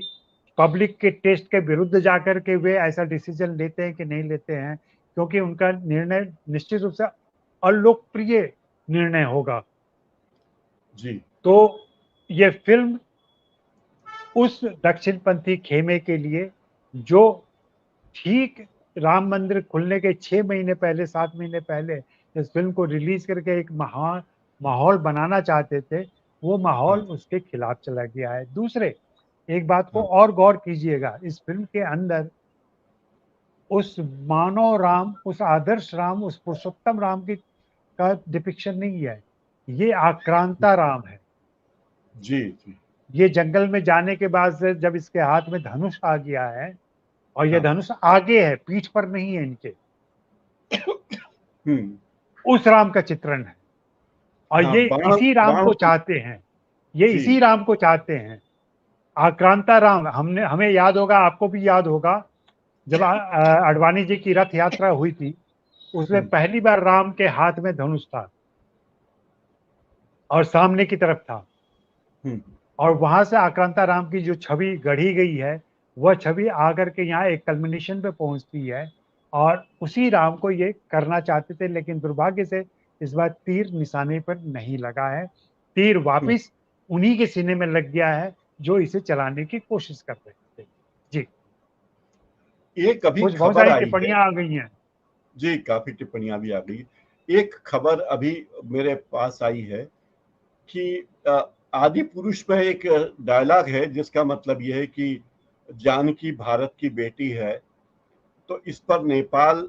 B: पब्लिक के टेस्ट के विरुद्ध जाकर के वे ऐसा डिसीजन लेते हैं कि नहीं लेते हैं, क्योंकि उनका निर्णय निश्चित रूप से अलोकप्रिय निर्णय होगा।
A: जी।
B: तो ये फिल्म उस दक्षिणपंथी खेमे के लिए, जो ठीक राम मंदिर खुलने के 6 महीने पहले, 7 महीने पहले इस फिल्म को रिलीज करके एक महान माहौल बनाना चाहते थे, वो माहौल
A: हाँ,
B: उसके खिलाफ चला गया है। दूसरे, एक बात को
A: हाँ,
B: और गौर कीजिएगा, इस फिल्म के अंदर उस मानव राम, उस आदर्श राम, उस पुरुषोत्तम राम की का डिपिक्शन नहीं है। ये आक्रांता राम है।
A: जी, जी।
B: ये जंगल में जाने के बाद से जब इसके हाथ में धनुष आ गया है, और ये
A: हाँ,
B: धनुष आगे है, पीठ पर नहीं है इनके,
A: हुँ।
B: उस राम का चित्रण है। और
A: हाँ,
B: ये
A: बाण
B: इसी राम
A: बाण
B: को
A: को
B: चाहते हैं, ये
A: जी,
B: इसी राम को चाहते हैं। आक्रांता राम, हमने हमें याद होगा, आपको भी याद होगा, जब अडवाणी जी की रथ यात्रा हुई थी, उसमें
A: हुँ,
B: पहली बार राम के हाथ में धनुष था और सामने की तरफ था,
A: हुँ,
B: और वहां से आक्रांता राम की जो छवि गढ़ी गई है, वह छवि आकर के यहाँ एक कल्मिनेशन पे पहुंचती है। और उसी राम को ये करना चाहते थे, लेकिन दुर्भाग्य से इस बार तीर निशाने पर नहीं लगा है। तीर
A: हुँ।
B: वापिस उन्हीं के सीने में लग गया है जो इसे चलाने की कोशिश कर रहे थे। जी।
A: एक अभी
B: कुछ बहुत
A: खबर
B: सारी
A: आई है।
B: टिप्पणियां आ गई हैं।
A: जी, काफ़ी टिप्पणियाँ भी आ गई। एक खबर अभी मेरे पास आई है कि आदि पुरुष में एक डायलॉग है जिसका मतलब ये है कि जानकी भारत की बेटी है, तो इस पर नेपाल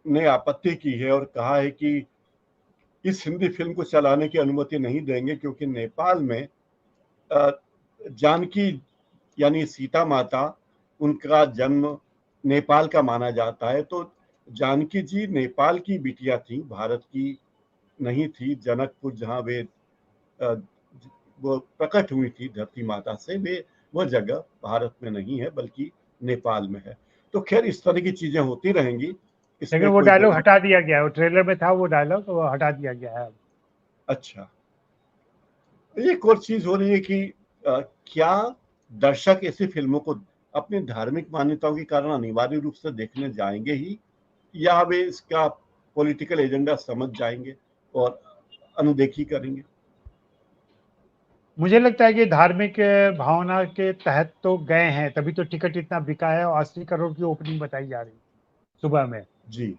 A: ने आपत्ति की है और कहा है कि इस हिंदी फ़िल्म को चलाने की अनुमति नहीं देंगे क्योंकि नेपाल में अ, जानकी यानी सीता माता, उनका जन्म नेपाल का माना जाता है। तो जानकी जी नेपाल की बिटिया थी, भारत की नहीं थी। जनकपुर जहाँ वे अ, वो प्रकट हुई थी धरती माता से, वे वह जगह भारत में नहीं है बल्कि नेपाल में है। तो खैर इस तरह की चीज़ें होती रहेंगी,
B: लेकिन
A: इसमें
B: वो
A: कोई
B: डायलॉग
A: बड़ी
B: हटा दिया गया है, वो ट्रेलर में था वो डायलॉग, वो हटा दिया गया है अब।
A: अच्छा। एक और चीज़ हो रही है कि क्या दर्शक ऐसी फ़िल्मों को अपनी धार्मिक मान्यताओं के कारण अनिवार्य रूप से देखने जाएँगे ही, या वे इसका पॉलिटिकल एजेंडा समझ जाएँगे और अनदेखी करेंगे?
B: मुझे लगता है कि धार्मिक भावना के तहत तो गए हैं, तभी तो टिकट इतना बिका है और 80 करोड़ की ओपनिंग बताई जा रही है सुबह में।
A: जी,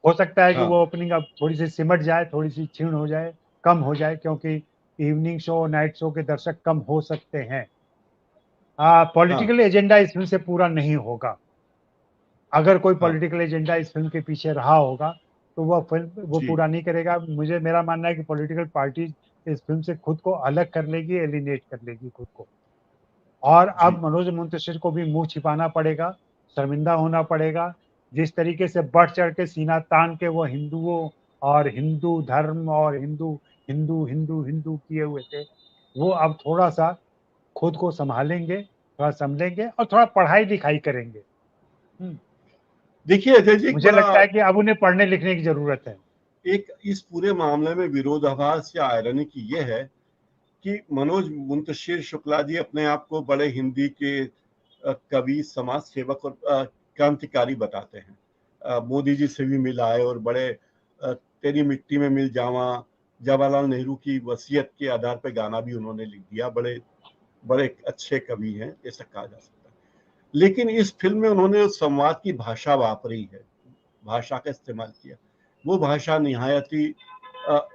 B: हो सकता है कि
A: हाँ,
B: वो ओपनिंग अब थोड़ी सी सिमट जाए, थोड़ी सी क्षीण हो जाए, कम हो जाए, क्योंकि इवनिंग शो, नाइट शो के दर्शक कम हो सकते हैं।
A: हाँ,
B: पॉलिटिकल एजेंडा इस फिल्म से पूरा नहीं होगा। अगर कोई
A: हाँ,
B: पॉलिटिकल एजेंडा इस फिल्म के पीछे रहा होगा, तो वह फिल्म वो
A: जी,
B: पूरा नहीं करेगा। मेरा मानना है कि पॉलिटिकल पार्टी इस फिल्म से खुद को अलग कर लेगी, एलिनेट कर लेगी खुद को। और
A: जी,
B: अब मनोज मुंतशिर को भी मुंह छिपाना पड़ेगा, शर्मिंदा होना पड़ेगा। जिस तरीके से बढ़ चढ़ के सीना तान के वो हिंदुओं और हिंदू धर्म और हिंदू हिंदू हिंदू हिंदू किए हुए थे, वो अब थोड़ा सा खुद को संभालेंगे, थोड़ा संभलेंगे और थोड़ा पढ़ाई लिखाई करेंगे।
A: देखिए अजय जी, एक
B: मुझे
A: बड़ा
B: लगता है कि अब उन्हें पढ़ने लिखने की जरूरत है।
A: एक इस पूरे मामले में विरोधाभास या आयरनी की ये है कि मनोज मुंतशिर शुक्ला जी अपने आप को बड़े हिंदी के कवि, समाज सेवक और क्रांतिकारी बताते हैं। मोदी जी से भी मिल आए और बड़े तेरी मिट्टी में मिल जावा, जवाहरलाल नेहरू की वसीयत के आधार पर गाना भी उन्होंने लिख दिया। बड़े बड़े अच्छे कवि हैं, ऐसा कहा जा सकता है। लेकिन इस फिल्म में उन्होंने उस संवाद की भाषा वापरी है, भाषा का इस्तेमाल किया। वो भाषा निहायत ही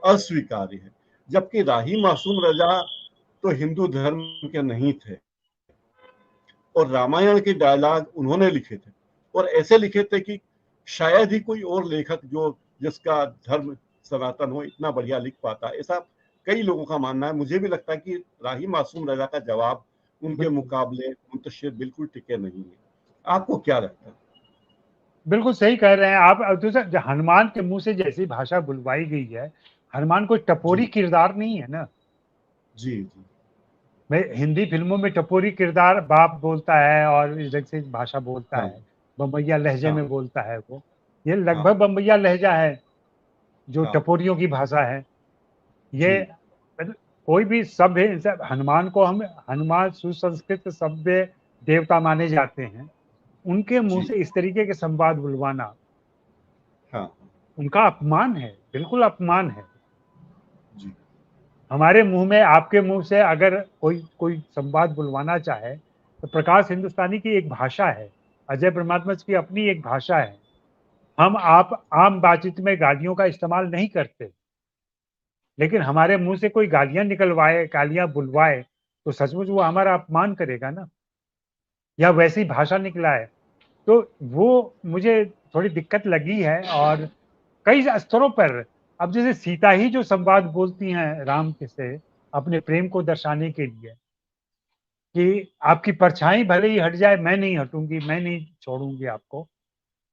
A: अस्वीकार्य है। जबकि राही मासूम रजा तो हिंदू धर्म के नहीं थे। और रामायण के डायलॉग उन्होंने लिखे थे, और ऐसे लिखे थे कि शायद ही कोई और लेखक जो जिसका धर्म सनातन हो इतना बढ़िया लिख पाता। ऐसा कई लोगों का मानना है। मुझे भी लगता है कि राही मासूम रजा का जवाब उनके मुकाबले मुंतशिर बिल्कुल टिके नहीं है। आपको क्या लगता है?
B: बिल्कुल सही कह रहे हैं आप। और दूसरा, हनुमान के मुंह से जैसी भाषा बुलवाई गई है, हनुमान कोई टपोरी
A: जी
B: किरदार नहीं है ना।
A: जी जी
B: मैं हिंदी फिल्मों में टपोरी किरदार बाप बोलता है और इस ढंग से भाषा बोलता
A: हाँ
B: है, बम्बैया लहजे
A: हाँ
B: में बोलता है वो। ये
A: हाँ
B: लगभग बम्बैया लहजा है जो
A: हाँ
B: टपोरियों की भाषा है। ये
A: जी
B: मतलब कोई भी सभ्य हनुमान को हम, हनुमान सुसंस्कृत सभ्य देवता माने जाते हैं, उनके मुंह
A: जी
B: से इस तरीके के संवाद बुलवाना
A: हाँ
B: उनका अपमान है, बिल्कुल अपमान है।
A: जी
B: हमारे मुंह में, आपके मुंह से अगर कोई कोई संवाद बुलवाना चाहे तो प्रकाश हिंदुस्तानी की एक भाषा है, अजय ब्रह्मात्मज की अपनी एक भाषा है। हम आप आम बातचीत में गालियों का इस्तेमाल नहीं करते, लेकिन हमारे मुंह से कोई गालियां निकलवाए, गालियां बुलवाए, तो सचमुच वो हमारा अपमान करेगा ना, या वैसी भाषा निकला है। तो वो मुझे थोड़ी दिक्कत लगी है। और कई स्तरों पर, अब जैसे सीता ही जो संवाद बोलती हैं राम के से अपने प्रेम को दर्शाने के लिए, कि आपकी परछाई भले ही हट जाए, मैं नहीं हटूंगी, मैं नहीं छोड़ूंगी आपको।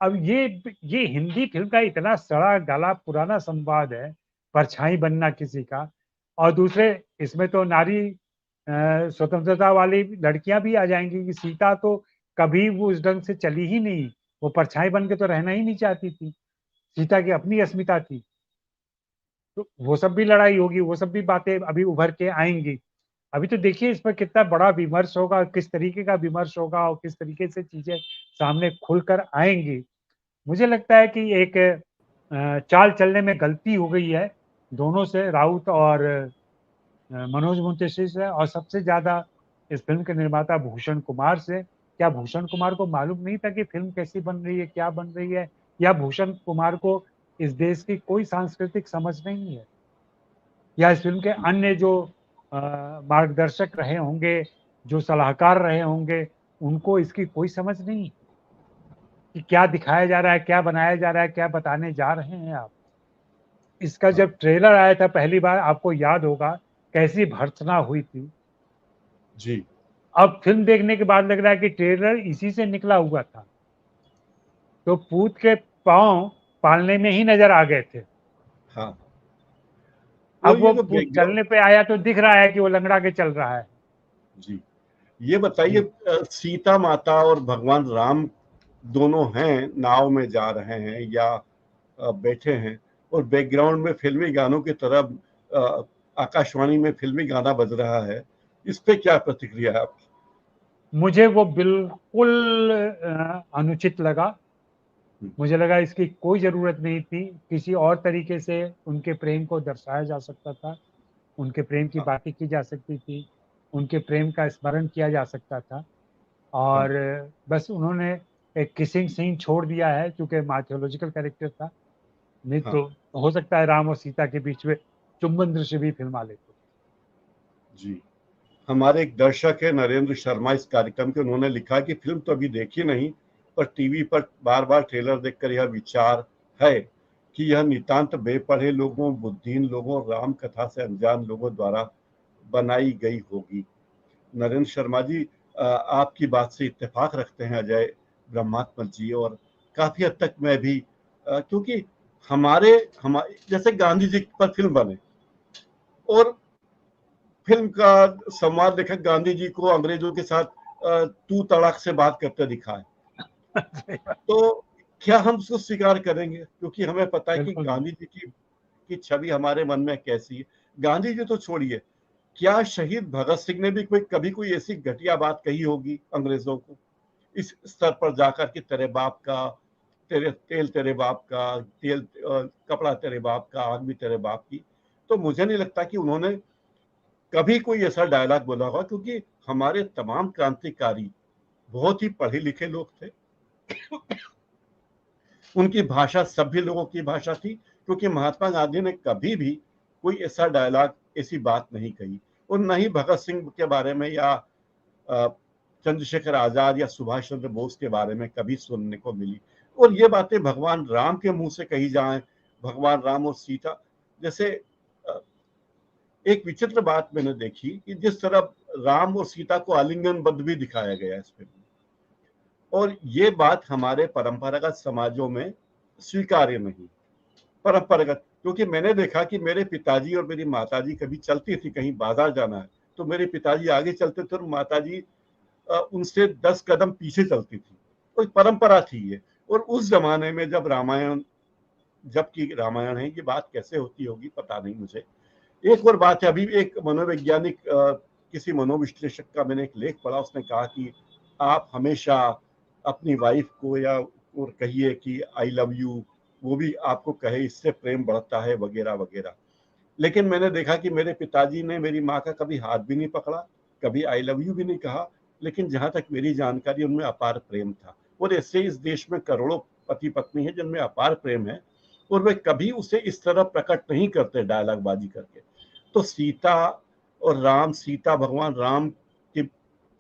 B: अब ये हिंदी फिल्म का इतना सड़ा गला पुराना संवाद है, परछाई बनना किसी का। और दूसरे, इसमें तो नारी स्वतंत्रता वाली लड़कियां भी आ जाएंगी कि सीता तो कभी वो उस ढंग से चली ही नहीं, वो परछाई बन के तो रहना ही नहीं चाहती थी, सीता की अपनी अस्मिता थी। तो वो सब भी लड़ाई होगी, वो सब भी बातें अभी उभर के आएंगी। अभी तो देखिए इस पर कितना बड़ा विमर्श होगा, किस तरीके का विमर्श होगा और किस तरीके से चीजें सामने खुलकर आएंगी। मुझे लगता है कि एक चाल चलने में गलती हो गई है दोनों से, राउत और मनोज मुंतशिर से, और सबसे ज्यादा इस फिल्म के निर्माता भूषण कुमार से। क्या भूषण कुमार को मालूम नहीं था कि फिल्म कैसी बन रही है, क्या बन रही है? या भूषण कुमार को इस देश की कोई सांस्कृतिक समझ नहीं है? या इस फिल्म के अन्य जो मार्गदर्शक रहे होंगे, जो सलाहकार रहे होंगे, उनको इसकी कोई समझ नहीं कि क्या दिखाया जा रहा है, क्या बनाया जा रहा है, क्या बताने जा रहे हैं आप? इसका
A: हाँ
B: जब ट्रेलर आया था पहली बार, आपको याद होगा कैसी भर्त्सना हुई थी।
A: जी
B: अब फिल्म देखने के बाद लग रहा है कि ट्रेलर इसी से निकला हुआ था। तो पूत के पांव पालने में ही नजर आ गए थे।
A: हाँ
B: अब
A: ये
B: वो
A: तो
B: पूत चलने पे आया तो दिख रहा है कि वो लंगड़ा के चल रहा है।
A: जी ये बताइए,
B: जी।
A: सीता माता और भगवान राम दोनों हैं, नाव में जा रहे हैं या बैठे हैं, और बैकग्राउंड में फिल्मी गानों की तरह आकाशवाणी में फिल्मी गाना बज रहा है। इस पे क्या प्रतिक्रिया है आपकी?
B: मुझे वो बिल्कुल अनुचित लगा। मुझे लगा इसकी कोई जरूरत नहीं थी, किसी और तरीके से उनके प्रेम को दर्शाया जा सकता था, उनके प्रेम की
A: हाँ
B: बातें की जा सकती थी, उनके प्रेम का स्मरण किया जा सकता था।
A: हाँ
B: और बस उन्होंने एक किसिंग सीन छोड़ दिया है, क्योंकि माइथोलॉजिकल कैरेक्टर था। नहीं
A: हाँ
B: तो हो सकता है राम और सीता के बीच में चुंबन दृश्य भी फिल्मा लेते।
A: जी हमारे एक दर्शक है नरेंद्र शर्मा इस कार्यक्रम के, उन्होंने लिखा कि फिल्म तो अभी देखी नहीं, पर टीवी पर बार बार ट्रेलर देखकर यह विचार है कि यह नितांत बेपढ़े लोगों, बुद्धिहीन लोगों, राम कथा से अनजान लोगों द्वारा बनाई गई होगी। नरेंद्र शर्मा जी, आपकी बात से इत्तेफाक रखते हैं अजय ब्रह्मात्मा जी, और काफी हद तक मैं भी, क्योंकि हमारे हमारे जैसे गांधी जी पर फिल्म बने, और फिल्म का संवाद लेखक गांधी जी को अंग्रेजों के साथ तू तड़ाक से बात करते दिखाए, तो क्या हम उसको स्वीकार करेंगे? क्योंकि हमें पता है कि
B: बिल्कुल नहीं।
A: गांधी जी की छवि हमारे मन में कैसी है। गांधी जी तो छोड़िए, क्या शहीद भगत सिंह ने भी कभी कोई ऐसी घटिया बात कही होगी अंग्रेजों को, इस स्तर पर जाकर कि तेरे बाप का, तेरे तेल तेरे बाप का, तेल कपड़ा तेरे बाप का, आग भी तेरे बाप की? तो मुझे नहीं लगता कि उन्होंने कभी कोई ऐसा डायलॉग बोला होगा, क्योंकि हमारे तमाम क्रांतिकारी बहुत ही पढ़े लिखे लोग थे। उनकी भाषा सभ्य लोगों की भाषा थी, क्योंकि महात्मा गांधी ने कभी भी कोई ऐसा डायलॉग, ऐसी बात नहीं कही। और न ही भगत सिंह के बारे में या चंद्रशेखर आजाद या सुभाष चंद्र बोस के बारे में कभी सुनने को मिली। और ये बातें भगवान राम के मुंह से कही जाएं, भगवान राम और सीता जैसे एक विचित्र बात मैंने देखी कि जिस तरह राम और सीता को आलिंगनबद्ध भी दिखाया गया इस फिल्म में, और ये बात हमारे परंपरागत समाजों में स्वीकार्य नहीं। परंपरागत, क्योंकि मैंने देखा कि मेरे पिताजी और मेरी माताजी कभी चलती थी, कहीं बाजार जाना है तो मेरे पिताजी आगे चलते थे और माताजी उनसे 10 कदम पीछे चलती थी। कोई परंपरा थी ये। और उस जमाने में जब जबकि रामायण है, ये बात कैसे होती होगी पता नहीं मुझे। एक और बात है, अभी एक मनोवैज्ञानिक किसी मनोविश्लेषक का मैंने एक लेख पढ़ा, उसने कहा कि आप हमेशा अपनी वाइफ को या और कहिए कि आई लव यू, वो भी आपको कहे, इससे प्रेम बढ़ता है वगैरह वगैरह। लेकिन मैंने देखा कि मेरे पिताजी ने मेरी माँ का कभी हाथ भी नहीं पकड़ा, कभी आई लव यू भी नहीं कहा, लेकिन जहां तक मेरी जानकारी उनमें अपार प्रेम था। और ऐसे इस देश में करोड़ों पति पत्नी है जिनमें अपार प्रेम है और वे कभी उसे इस तरह प्रकट नहीं करते डायलॉग बाजी करके। तो सीता और राम, सीता भगवान राम की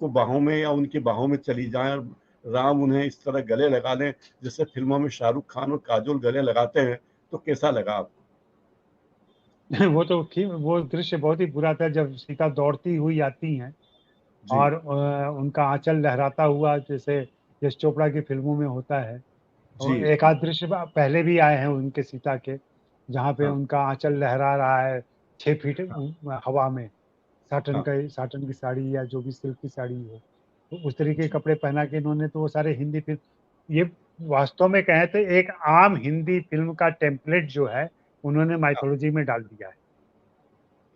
A: को बाहों में या उनकी बाहों में चली जाएं, राम उन्हें इस तरह गले लगा लें जैसे फिल्मों में शाहरुख खान और काजोल गले लगाते हैं, तो कैसा लगा आपको?
B: वो दृश्य बहुत ही बुरा था जब सीता दौड़ती हुई आती हैं
A: जी
B: और उनका आंचल लहराता हुआ, जैसे यश चोपड़ा की फिल्मों में होता है।
A: जी
B: और एक आध दृश्य पहले भी आए हैं उनके सीता के, जहाँ पे
A: हाँ
B: उनका आंचल लहरा रहा है 6 फीट
A: हाँ
B: हवा में,
A: हाँ
B: साटन की साड़ी या जो भी सिल्क की साड़ी हो, तो उस तरीके के
A: जी
B: कपड़े पहना के इन्होंने तो वो सारे हिंदी फिल्म, ये वास्तव में कहें तो एक आम हिंदी फिल्म का टेम्पलेट जो है उन्होंने
A: हाँ
B: माइथोलॉजी में डाल दिया है।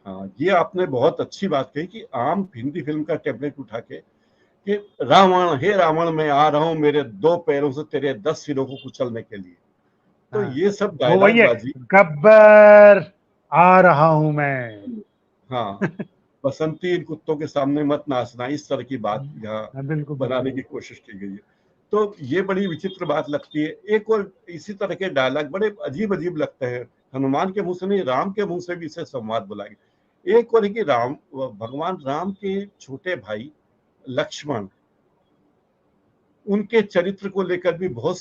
A: हाँ, ये आपने बहुत अच्छी बात कही कि आम हिंदी फिल्म का टेम्पलेट उठा के कि रावण, हे रावण मैं आ रहा हूँ मेरे 2 पैरों से तेरे 10 सिरों को कुचलने के लिए। तो
B: हाँ,
A: ये सब
B: वो वही
A: डायलॉग
B: है,
A: बाजी।
B: गब्बर आ रहा हूं मैं।
A: हाँ, बसंती इन कुत्तों के सामने मत नाचना, इस तरह की बात यहाँ
B: हाँ, बिल्कुल
A: बनाने
B: बिल्कुल।
A: की कोशिश की गई है। तो ये बड़ी विचित्र बात लगती है। एक और इसी तरह के डायलॉग बड़े अजीब अजीब लगते हैं, हनुमान के मुंह से नहीं, राम के मुंह से भी इसे संवाद बुलाएंगे। एक और है कि भगवान राम के छोटे भाई लक्ष्मण, उनके चरित्र को लेकर भी बहुत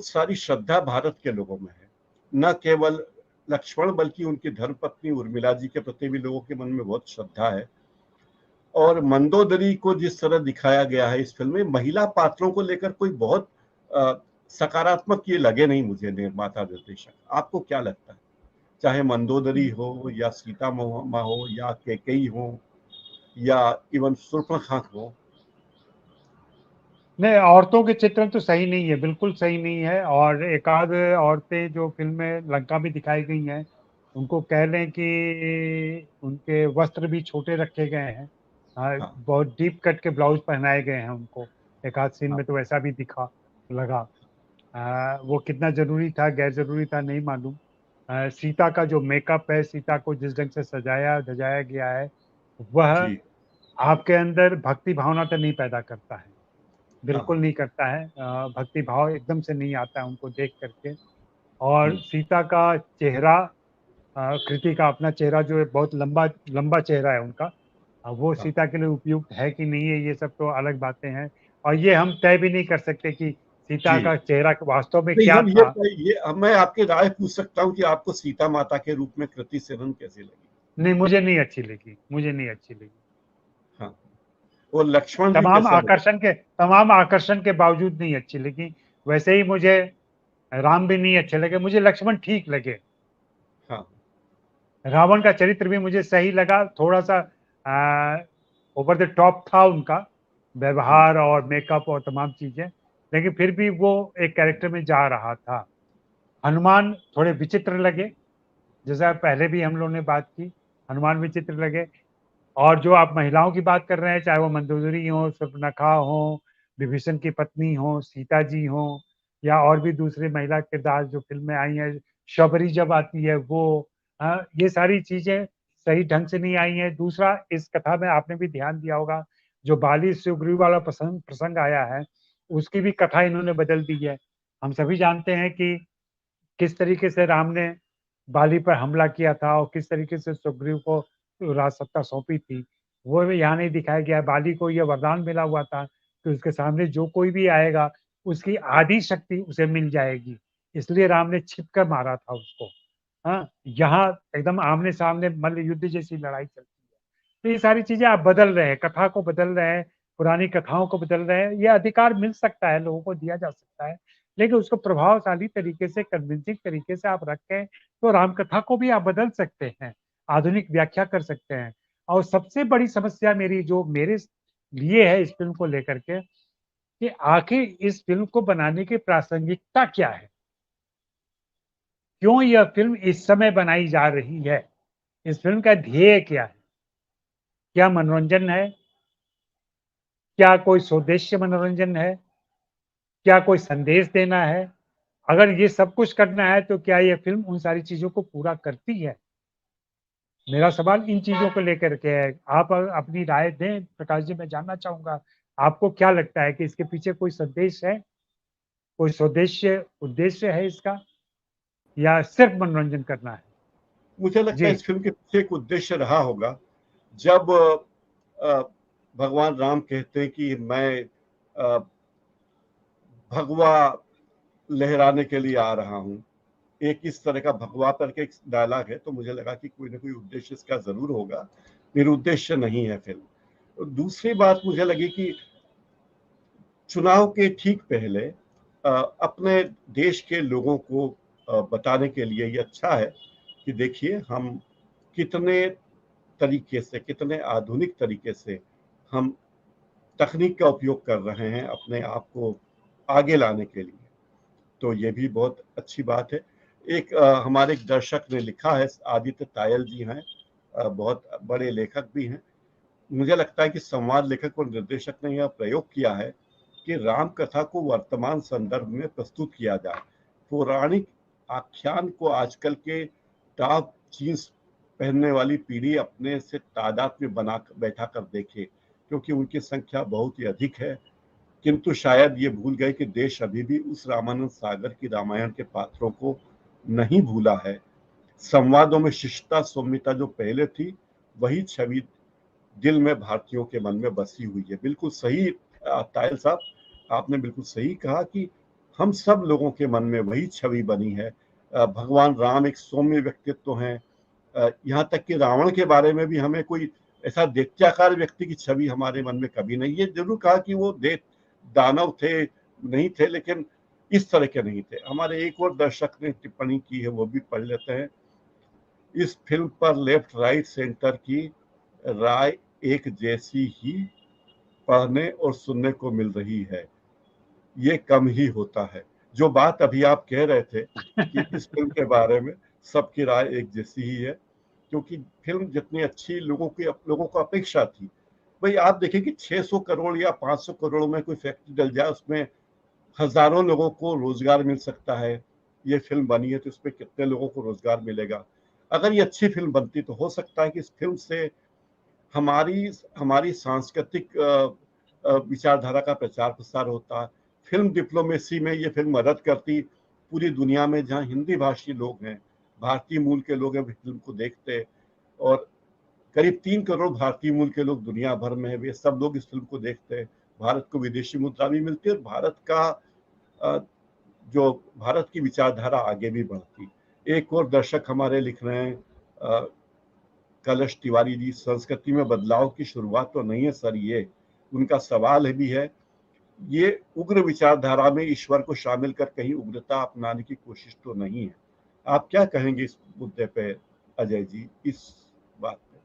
A: सारी श्रद्धा भारत के लोगों में है। न केवल लक्ष्मण बल्कि उनकी धर्मपत्नी उर्मिला जी के प्रति भी लोगों के मन में बहुत श्रद्धा है। और मंदोदरी को जिस तरह दिखाया गया है इस फिल्म में, महिला पात्रों को लेकर कोई बहुत सकारात्मक ये लगे नहीं मुझे निर्माता निर्देशक। आपको क्या लगता है? चाहे मंदोदरी हो या सीता माँ हो या कैकेयी हो या इवन शूर्पणखा हो।
B: नहीं, औरतों के चित्रण तो सही नहीं है, बिल्कुल सही नहीं है। और एक आध औरतें जो फिल्म में लंका में दिखाई गई हैं, उनको कह लें कि उनके वस्त्र भी छोटे रखे गए हैं।
A: हाँ
B: बहुत डीप कट के ब्लाउज पहनाए गए हैं उनको। एक आध सीन
A: हाँ
B: में तो वैसा भी दिखा लगा। वो कितना जरूरी था गैर जरूरी था नहीं मालूम। सीता का जो मेकअप है, सीता को जिस ढंग से सजाया धजाया गया है, वह
A: जी
B: आपके अंदर भक्ति भावना तो नहीं पैदा करता है,
A: हाँ
B: बिल्कुल नहीं करता है। भक्ति भाव एकदम से नहीं आता है उनको देख करके। और
A: हम्म,
B: सीता का चेहरा, कृति का अपना चेहरा जो है, बहुत लंबा लंबा चेहरा है उनका। वो
A: हाँ
B: सीता के लिए उपयुक्त है कि नहीं है, ये सब तो अलग बातें हैं। और ये हम तय भी नहीं कर सकते कि सीता
A: जी
B: का चेहरा वास्तव में
A: नहीं,
B: क्या
A: हम
B: था।
A: मैं आपकी राय पूछ सकता हूँ कि आपको सीता माता के रूप में कृति सेनन कैसी लगी?
B: नहीं, मुझे नहीं अच्छी लगी, मुझे नहीं अच्छी लगी।
A: हाँ, और लक्ष्मण जी कैसा लगा?
B: तमाम आकर्षण के बावजूद नहीं अच्छी लगी। वैसे ही मुझे राम भी नहीं अच्छे लगे, मुझे लक्ष्मण ठीक लगे।
A: हाँ
B: रावण का चरित्र भी मुझे सही लगा, थोड़ा सा ओवर द टॉप था उनका
A: हम्म,
B: व्यवहार और मेकअप और तमाम चीजें, लेकिन फिर भी वो एक कैरेक्टर में जा रहा था। हनुमान थोड़े विचित्र लगे, जैसा पहले भी हम लोगों ने बात की, हनुमान विचित्र लगे। और जो आप महिलाओं की बात कर रहे हैं, चाहे वो मंदोदरी हो, शूर्पणखा हो, विभीषण की पत्नी हो, सीता जी हो, या और भी दूसरे महिला किरदार जो फिल्म में आई हैं, शबरी जब आती है वो, ये सारी चीजें सही ढंग से नहीं आई हैं। दूसरा, इस कथा में आपने भी ध्यान दिया होगा, जो बाली सुग्रीव वाला प्रसंग प्रसंग आया है, उसकी भी कथा इन्होंने बदल दी है। हम सभी जानते हैं कि किस तरीके से राम ने बाली पर हमला किया था और किस तरीके से सुग्रीव को राज सत्ता सौंपी थी। वो यहाँ नहीं दिखाया गया। बाली को ये वरदान मिला हुआ था कि उसके सामने जो कोई भी आएगा उसकी आधी शक्ति उसे मिल जाएगी, इसलिए राम ने छिप कर मारा था उसको। हाँ, यहाँ एकदम आमने सामने मल्ल युद्ध जैसी लड़ाई चलती है। तो ये सारी चीजें आप बदल रहे हैं, कथा को बदल रहे हैं, पुरानी कथाओं को बदल रहे हैं। ये अधिकार मिल सकता है, लोगों को दिया जा सकता है, लेकिन उसको प्रभावशाली तरीके से, कन्विंसिंग तरीके से आप रखें तो रामकथा को भी आप बदल सकते हैं, आधुनिक व्याख्या कर सकते हैं। और सबसे बड़ी समस्या मेरी जो मेरे लिए है इस फिल्म को लेकर के, कि आखिर इस फिल्म को बनाने की प्रासंगिकता क्या है? क्यों यह फिल्म इस समय बनाई जा रही है? इस फिल्म का ध्येय क्या है? क्या मनोरंजन है? क्या कोई स्वदेशी मनोरंजन है? क्या कोई संदेश देना है? अगर ये सब कुछ करना है तो क्या यह फिल्म उन सारी चीजों को पूरा करती है? मेरा सवाल इन चीजों को लेकर के है। आप अपनी राय दें प्रकाश जी, मैं जानना चाहूंगा आपको क्या लगता है कि इसके पीछे कोई संदेश है, कोई स्वदेश्य उद्देश्य है इसका, या सिर्फ मनोरंजन करना है?
A: मुझे लगता है
B: जी।
A: इस फिल्म के पीछे एक उद्देश्य रहा होगा। जब भगवान राम कहते हैं कि मैं भगवा लहराने के लिए आ रहा हूँ, एक इस तरह का भगवा करके एक डायलॉग है, तो मुझे लगा कि कोई ना कोई उद्देश्य इसका जरूर होगा, निरुद्देश्य नहीं है फिल्म। तो दूसरी बात मुझे लगी कि चुनाव के ठीक पहले अपने देश के लोगों को बताने के लिए ये अच्छा है कि देखिए हम कितने तरीके से, कितने आधुनिक तरीके से हम तकनीक का उपयोग कर रहे हैं अपने आप को आगे लाने के लिए। तो ये भी बहुत अच्छी बात है। एक हमारे एक दर्शक ने लिखा है, आदित्य तायल जी हैं, बहुत बड़े लेखक भी हैं। मुझे लगता है कि संवाद लेखक और निर्देशक ने यह प्रयोग किया है कि राम कथा को वर्तमान संदर्भ में प्रस्तुत किया जाए, पौराणिक आख्यान को आजकल के टॉप जीन्स पहनने वाली पीढ़ी अपने से तादाद में बना बैठा कर देखे, क्योंकि उनकी संख्या बहुत ही अधिक है। किंतु शायद ये भूल गए कि देश अभी भी उस रामानंद सागर की रामायण के पात्रों को नहीं भूला है। संवादों में शिष्टता, सौम्यता जो पहले थी, वही छवि दिल में भारतीयों के मन में बसी हुई है। बिल्कुल सही तायल साहब, आपने बिल्कुल सही कहा कि हम सब लोगों के मन में वही छवि बनी है। भगवान राम एक सौम्य व्यक्तित्व हैं। यहाँ तक कि रावण के बारे में भी हमें कोई ऐसा दैत्याकार व्यक्ति की छवि हमारे मन में कभी नहीं। ये जरूर कहा कि वो दानव थे, नहीं थे, लेकिन इस तरह के नहीं थे। हमारे एक और दर्शक ने टिप्पणी की है, वो भी पढ़ लेते हैं। इस फिल्म पर लेफ्ट राइट सेंटर की राय एक जैसी ही पढ़ने और सुनने को मिल रही है, ये कम ही होता है। जो बात अभी आप कह रहे थे कि इस फिल्म के बारे में सबकी राय एक जैसी ही है, क्योंकि फिल्म जितनी अच्छी लोगों को अपेक्षा थी। भाई आप देखिए कि 600 करोड़ या 500 करोड़ में कोई फैक्ट्री डल जाए, उसमें हजारों लोगों को रोजगार मिल सकता है। ये फिल्म बनी है तो इसमें कितने लोगों को रोजगार मिलेगा। अगर ये अच्छी फिल्म बनती तो हो सकता है कि इस फिल्म से हमारी हमारी सांस्कृतिक विचारधारा का प्रचार प्रसार होता। फिल्म डिप्लोमेसी में ये फिल्म मदद करती। पूरी दुनिया में जहाँ हिंदी भाषी लोग हैं, भारतीय मूल के लोग हैं, फिल्म को देखते, और करीब 3 करोड़ भारतीय मूल के लोग दुनिया भर में है, वे सब लोग इस फिल्म को देखते हैं। भारत को विदेशी मुद्रा भी मिलती है और जो भारत की विचारधारा आगे भी बढ़ती। एक और दर्शक हमारे लिख रहे हैं, कलश तिवारी जी, संस्कृति में बदलाव की शुरुआत तो नहीं है सर, ये उनका सवाल है भी है। ये उग्र विचारधारा में ईश्वर को शामिल कर कहीं उग्रता अपनाने की कोशिश तो नहीं है। आप क्या कहेंगे इस मुद्दे पे अजय जी, इस बात पे?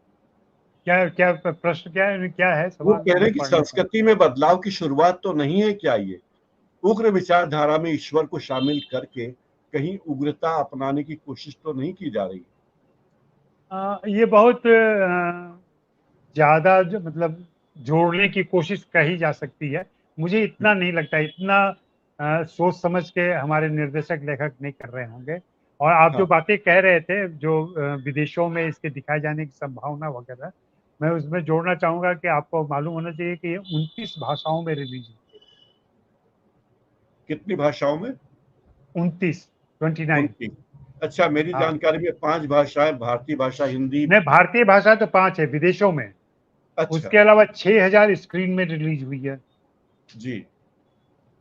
B: क्या क्या प्रश्न क्या है
A: वो
B: सवाल?
A: कह रहे
B: मैं
A: हैं कि
B: पढ़ नहीं पाया।
A: संस्कृति में बदलाव की शुरुआत तो नहीं है क्या ये, उग्र विचारधारा में ईश्वर को शामिल करके कहीं उग्रता अपनाने की कोशिश तो नहीं की जा रही?
B: ये बहुत ज्यादा जो मतलब जोड़ने की कोशिश कही जा सकती है। मुझे इतना नहीं लगता, इतना सोच समझ के हमारे निर्देशक लेखक नहीं कर रहे होंगे। और आप जो
A: हाँ,
B: बातें कह रहे थे, जो विदेशों में इसके दिखाए जाने की संभावना वगैरह, मैं उसमें जोड़ना चाहूंगा कि आपको मालूम होना चाहिए कि ये 29 भाषाओं में रिलीज हुई है।
A: कितनी भाषाओं में?
B: 29, 29।
A: उनकी? अच्छा, मेरी
B: हाँ,
A: जानकारी में 5 भाषाएं, भारतीय भाषा, हिंदी।
B: नहीं, भारतीय भाषा तो 5 है विदेशों में।
A: अच्छा
B: उसके अलावा 6000 स्क्रीन में रिलीज हुई है,
A: जी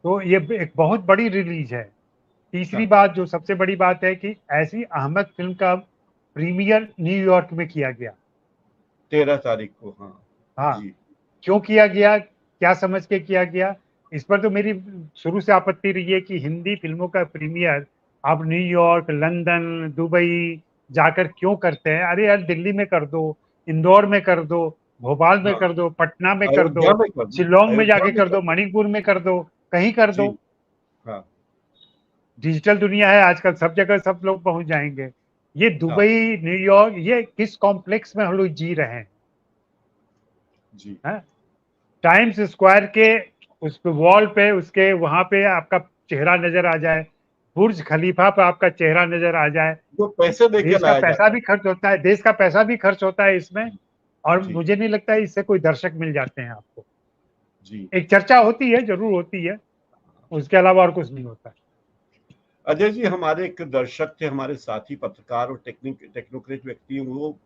B: तो ये एक बहुत बड़ी रिलीज है। तीसरी
A: हाँ
B: बात, जो सबसे बड़ी बात है कि ऐसी अहमद फिल्म का प्रीमियर न्यूयॉर्क में किया गया।
A: 13 तारीख को, हाँ
B: हाँ,
A: जी
B: क्यों किया गया, क्या समझ के किया गया, इस पर तो मेरी शुरू से आपत्ति रही है कि हिंदी फिल्मों का प्रीमियर आप न्यूयॉर्क, लंदन, दुबई जाकर क्यों करते हैं? अरे यार, दिल्ली में कर दो, इंदौर में कर दो, भोपाल में
A: हाँ,
B: कर दो, पटना में कर
A: अयोध्या
B: दो,
A: में कर दो,
B: शिलोंग में
A: अयोध्या
B: जाके
A: में
B: कर
A: कर
B: दो,
A: दो
B: मणिपुर में कर दो, कहीं कर
A: जी
B: दो।
A: हाँ
B: डिजिटल दुनिया है आजकल, सब जगह सब लोग पहुंच जाएंगे। ये
A: हाँ
B: दुबई, न्यूयॉर्क, ये किस कॉम्प्लेक्स में हम लोग जी रहे हैं?
A: जी
B: हैं? टाइम्स स्क्वायर के उस पे वॉल पे, उसके वहां पे आपका चेहरा नजर आ जाए, बुर्ज खलीफा पे आपका चेहरा नजर आ जाए।
A: जो पैसे दे के
B: देश का
A: लाया
B: पैसा
A: जाता
B: भी खर्च होता है, देश का पैसा भी खर्च होता है इसमें, और
A: जी
B: मुझे नहीं लगता है इससे कोई दर्शक मिल जाते हैं आपको।
A: जी
B: एक चर्चा होती है, जरूर होती है, उसके अलावा और कुछ नहीं होता।
A: अजय जी, हमारे एक दर्शक थे, हमारे साथी पत्रकार और टेक्नोक्रेट व्यक्ति हैं, वो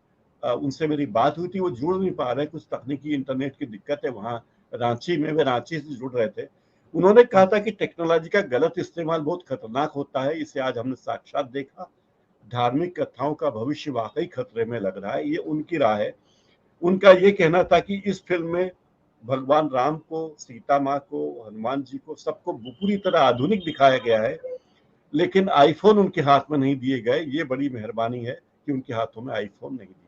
A: उनसे मेरी बात हुई थी, वो जुड़ नहीं पा रहे, कुछ तकनीकी इंटरनेट की दिक्कत है वहाँ रांची में, वे रांची से जुड़ रहे थे। उन्होंने कहा था कि टेक्नोलॉजी का गलत इस्तेमाल बहुत खतरनाक होता है, इसे आज हमने साक्षात देखा। धार्मिक कथाओं का भविष्य वाकई खतरे में लग रहा है, ये उनकी राय है। उनका ये कहना था कि इस फिल्म में भगवान राम को, सीता माँ को, हनुमान जी को, सबको पूरी तरह आधुनिक दिखाया गया है, लेकिन आईफोन उनके हाथ में नहीं दिए गए। ये बड़ी मेहरबानी है कि उनके हाथों में आईफोन नहीं दिए।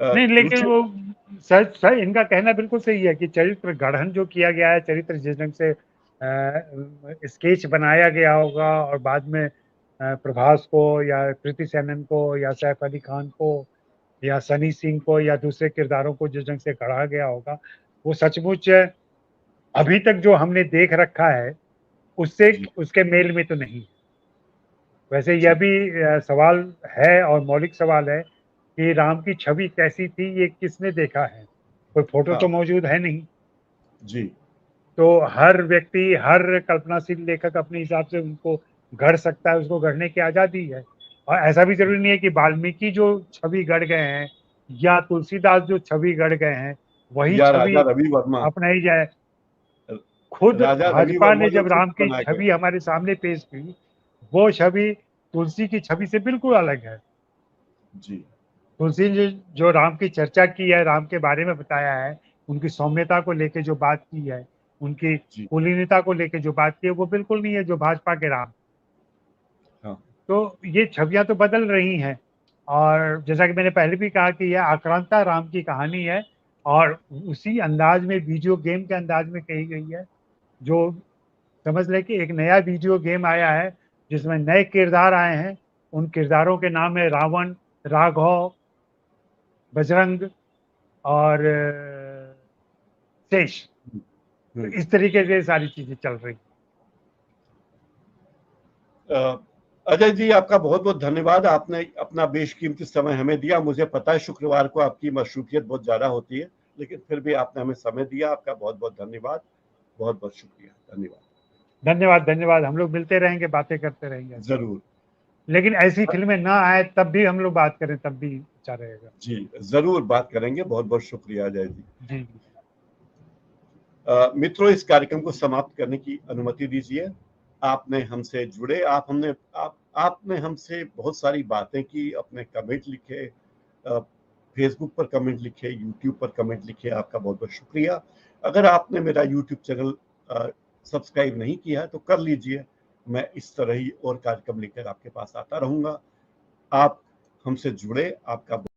B: नहीं, लेकिन
A: रुचि
B: वो सच सच इनका कहना बिल्कुल सही है कि चरित्र गढ़न जो किया गया है, चरित्र जिस ढंग से स्केच बनाया गया होगा, और बाद में प्रभास को या कृति सेनन को या सैफ अली खान को या सनी सिंह को या दूसरे किरदारों को जिस ढंग से गढ़ा गया होगा, वो सचमुच अभी तक जो हमने देख रखा है उससे
A: जी
B: उसके मेल में तो नहीं है। वैसे यह
A: जी
B: भी सवाल है, और मौलिक सवाल है, कि राम की छवि कैसी थी ये किसने देखा है? कोई फोटो तो
A: हाँ
B: मौजूद है नहीं।
A: जी
B: तो हर व्यक्ति, हर कल्पनाशील लेखक अपने हिसाब से उनको गढ़ सकता है, उसको गढ़ने की आजादी है। और ऐसा भी जरूरी नहीं है कि वाल्मीकि जो छवि गढ़ गए हैं या तुलसीदास जो छवि गढ़ गए हैं वही
A: या
B: छवि
A: राजा रवि वर्मा,
B: अपनाई जाए। खुद
A: राजा रवि
B: भाजपा
A: वर्मा
B: ने
A: जो
B: जब राम
A: चित्र
B: की
A: बना के,
B: छवि हमारे सामने पेश की, वो छवि तुलसी की छवि से बिल्कुल अलग है।
A: जी
B: तुलसी ने जो राम की चर्चा की है, राम के बारे में बताया है, उनकी सौम्यता को लेके जो बात की है, उनकी
A: जी
B: कुलीनता को लेके जो बात की है, वो बिल्कुल नहीं है जो भाजपा के राम।
A: हाँ
B: तो ये छवियां तो बदल रही हैं, और जैसा कि मैंने पहले भी कहा कि यह आक्रांता राम की कहानी है, और उसी अंदाज में, वीडियो गेम के अंदाज में कही गई है। जो समझ लें कि एक नया वीडियो गेम आया है जिसमें नए किरदार आए हैं। उन किरदारों के नाम है रावण, राघव, बजरंग और शेष। तो
A: हम्म।
B: इस तरीके से सारी चीजें चल रही।
A: अ, अजय जी, आपका बहुत बहुत धन्यवाद, आपने अपना बेशकीमती समय हमें दिया। मुझे पता है शुक्रवार को आपकी मसरूफियत बहुत ज्यादा होती है, लेकिन फिर भी आपने हमें समय दिया, आपका बहुत बहुत धन्यवाद, बहुत बहुत शुक्रिया, धन्यवाद।
B: धन्यवाद, धन्यवाद। हम लोग मिलते रहेंगे, बातें करते रहेंगे,
A: जरूर
B: लेकिन ऐसी फिल्में ना आए तब भी हम लोग बात करें, तब भी अच्छा रहेगा।
A: जी, जरूर बात करेंगे। बहुत बहुत शुक्रिया अजय जी।
B: जी जी।
A: मित्रों, इस कार्यक्रम को समाप्त करने की अनुमति दीजिए। आपने हमसे जुड़े, आपने हमसे बहुत सारी बातें की, अपने कमेंट लिखे, फेसबुक पर कमेंट लिखे, यूट्यूब पर कमेंट लिखे, आपका बहुत बहुत शुक्रिया। अगर आपने मेरा यूट्यूब चैनल सब्सक्राइब नहीं किया है तो कर लीजिए। मैं इस तरह ही और कार्यक्रम लेकर आपके पास आता रहूंगा। आप हमसे जुड़े, आपका